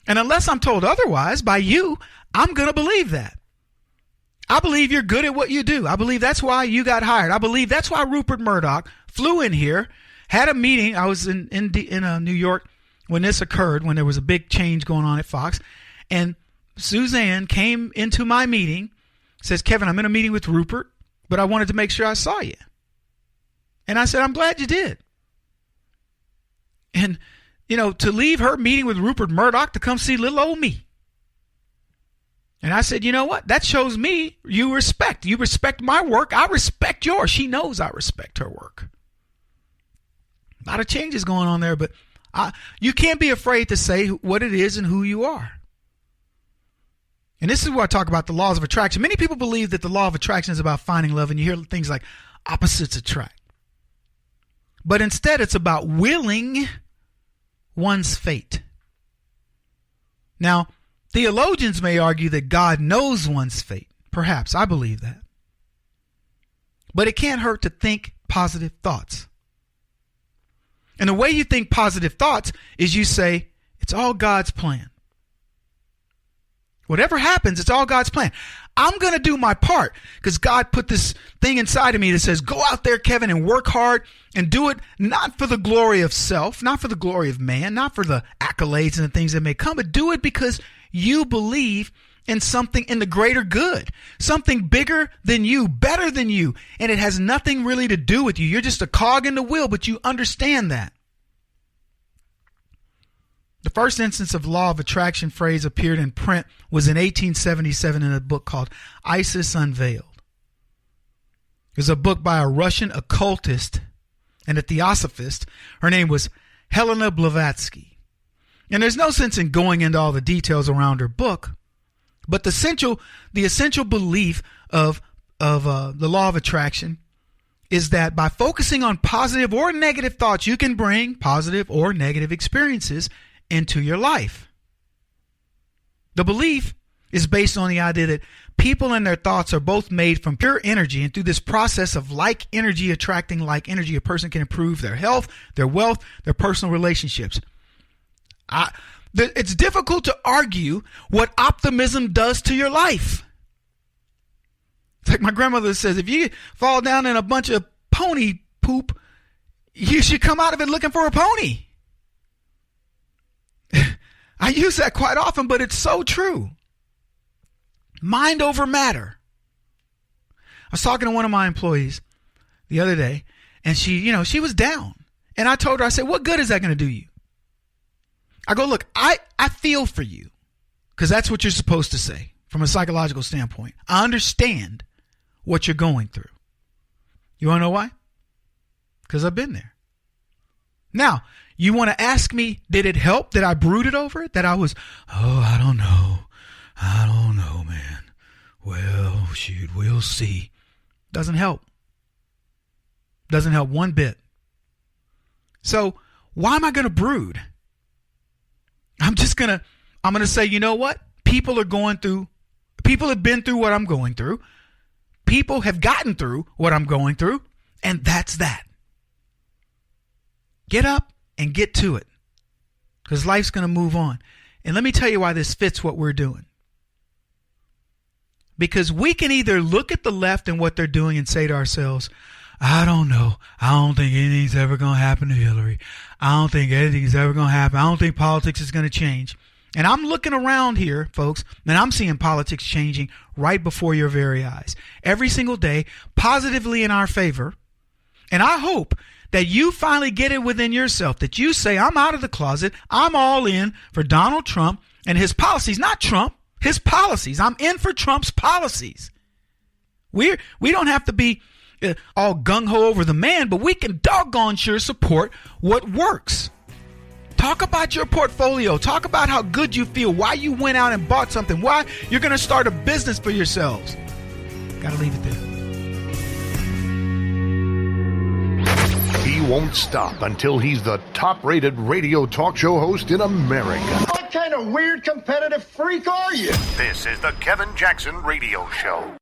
And unless I'm told otherwise by you, I'm going to believe that. I believe you're good at what you do. I believe that's why you got hired. I believe that's why Rupert Murdoch flew in here, had a meeting. I was in New York when this occurred, when there was a big change going on at Fox. And Suzanne came into my meeting, says, Kevin, I'm in a meeting with Rupert, but I wanted to make sure I saw you. And I said, I'm glad you did. And, to leave her meeting with Rupert Murdoch to come see little old me. And I said, you know what? That shows me you respect. You respect my work. I respect yours. She knows I respect her work. A lot of changes going on there, but you can't be afraid to say what it is and who you are. And this is where I talk about the laws of attraction. Many people believe that the law of attraction is about finding love, and you hear things like opposites attract. But instead, it's about willing one's fate. Now, theologians may argue that God knows one's fate. Perhaps. I believe that. But it can't hurt to think positive thoughts. And the way you think positive thoughts is you say, it's all God's plan. Whatever happens, it's all God's plan. I'm going to do my part because God put this thing inside of me that says, go out there, Kevin, and work hard and do it not for the glory of self, not for the glory of man, not for the accolades and the things that may come, but do it because you believe in something, in the greater good, something bigger than you, better than you. And it has nothing really to do with you. You're just a cog in the wheel, but you understand that. The first instance of law of attraction phrase appeared in print was in 1877 in a book called Isis Unveiled. It was a book by a Russian occultist and a theosophist. Her name was Helena Blavatsky. And there's no sense in going into all the details around her book, but the essential belief of the law of attraction is that by focusing on positive or negative thoughts, you can bring positive or negative experiences into your life. The belief is based on the idea that people and their thoughts are both made from pure energy, and through this process of like energy attracting like energy, a person can improve their health, their wealth, their personal relationships. It's difficult to argue what optimism does to your life. It's like my grandmother says, if you fall down in a bunch of pony poop, you should come out of it looking for a pony. I use that quite often, but it's so true. Mind over matter. I was talking to one of my employees the other day, and she was down. And I told her, I said, what good is that going to do you? I go, look, I feel for you, because that's what you're supposed to say from a psychological standpoint. I understand what you're going through. You want to know why? Because I've been there. Now, you want to ask me, did it help that I brooded over it? That I was, I don't know, man. Well, shoot, we'll see. Doesn't help. Doesn't help one bit. So why am I going to brood? I'm going to say, you know what? People have been through what I'm going through. People have gotten through what I'm going through. And that's that. Get up and get to it, because life's going to move on. And let me tell you why this fits what we're doing. Because we can either look at the left and what they're doing and say to ourselves, I don't know. I don't think anything's ever going to happen to Hillary. I don't think anything's ever going to happen. I don't think politics is going to change. And I'm looking around here, folks, and I'm seeing politics changing right before your very eyes. Every single day, positively in our favor. And I hope that you finally get it within yourself, that you say, I'm out of the closet. I'm all in for Donald Trump and his policies, not Trump, his policies. I'm in for Trump's policies. We don't have to be all gung-ho over the man, but we can doggone sure support what works. Talk about your portfolio. Talk about how good you feel, why you went out and bought something, why you're going to start a business for yourselves. Got to leave it there. He won't stop until he's the top-rated radio talk show host in America. What kind of weird competitive freak are you? This is the Kevin Jackson Radio Show.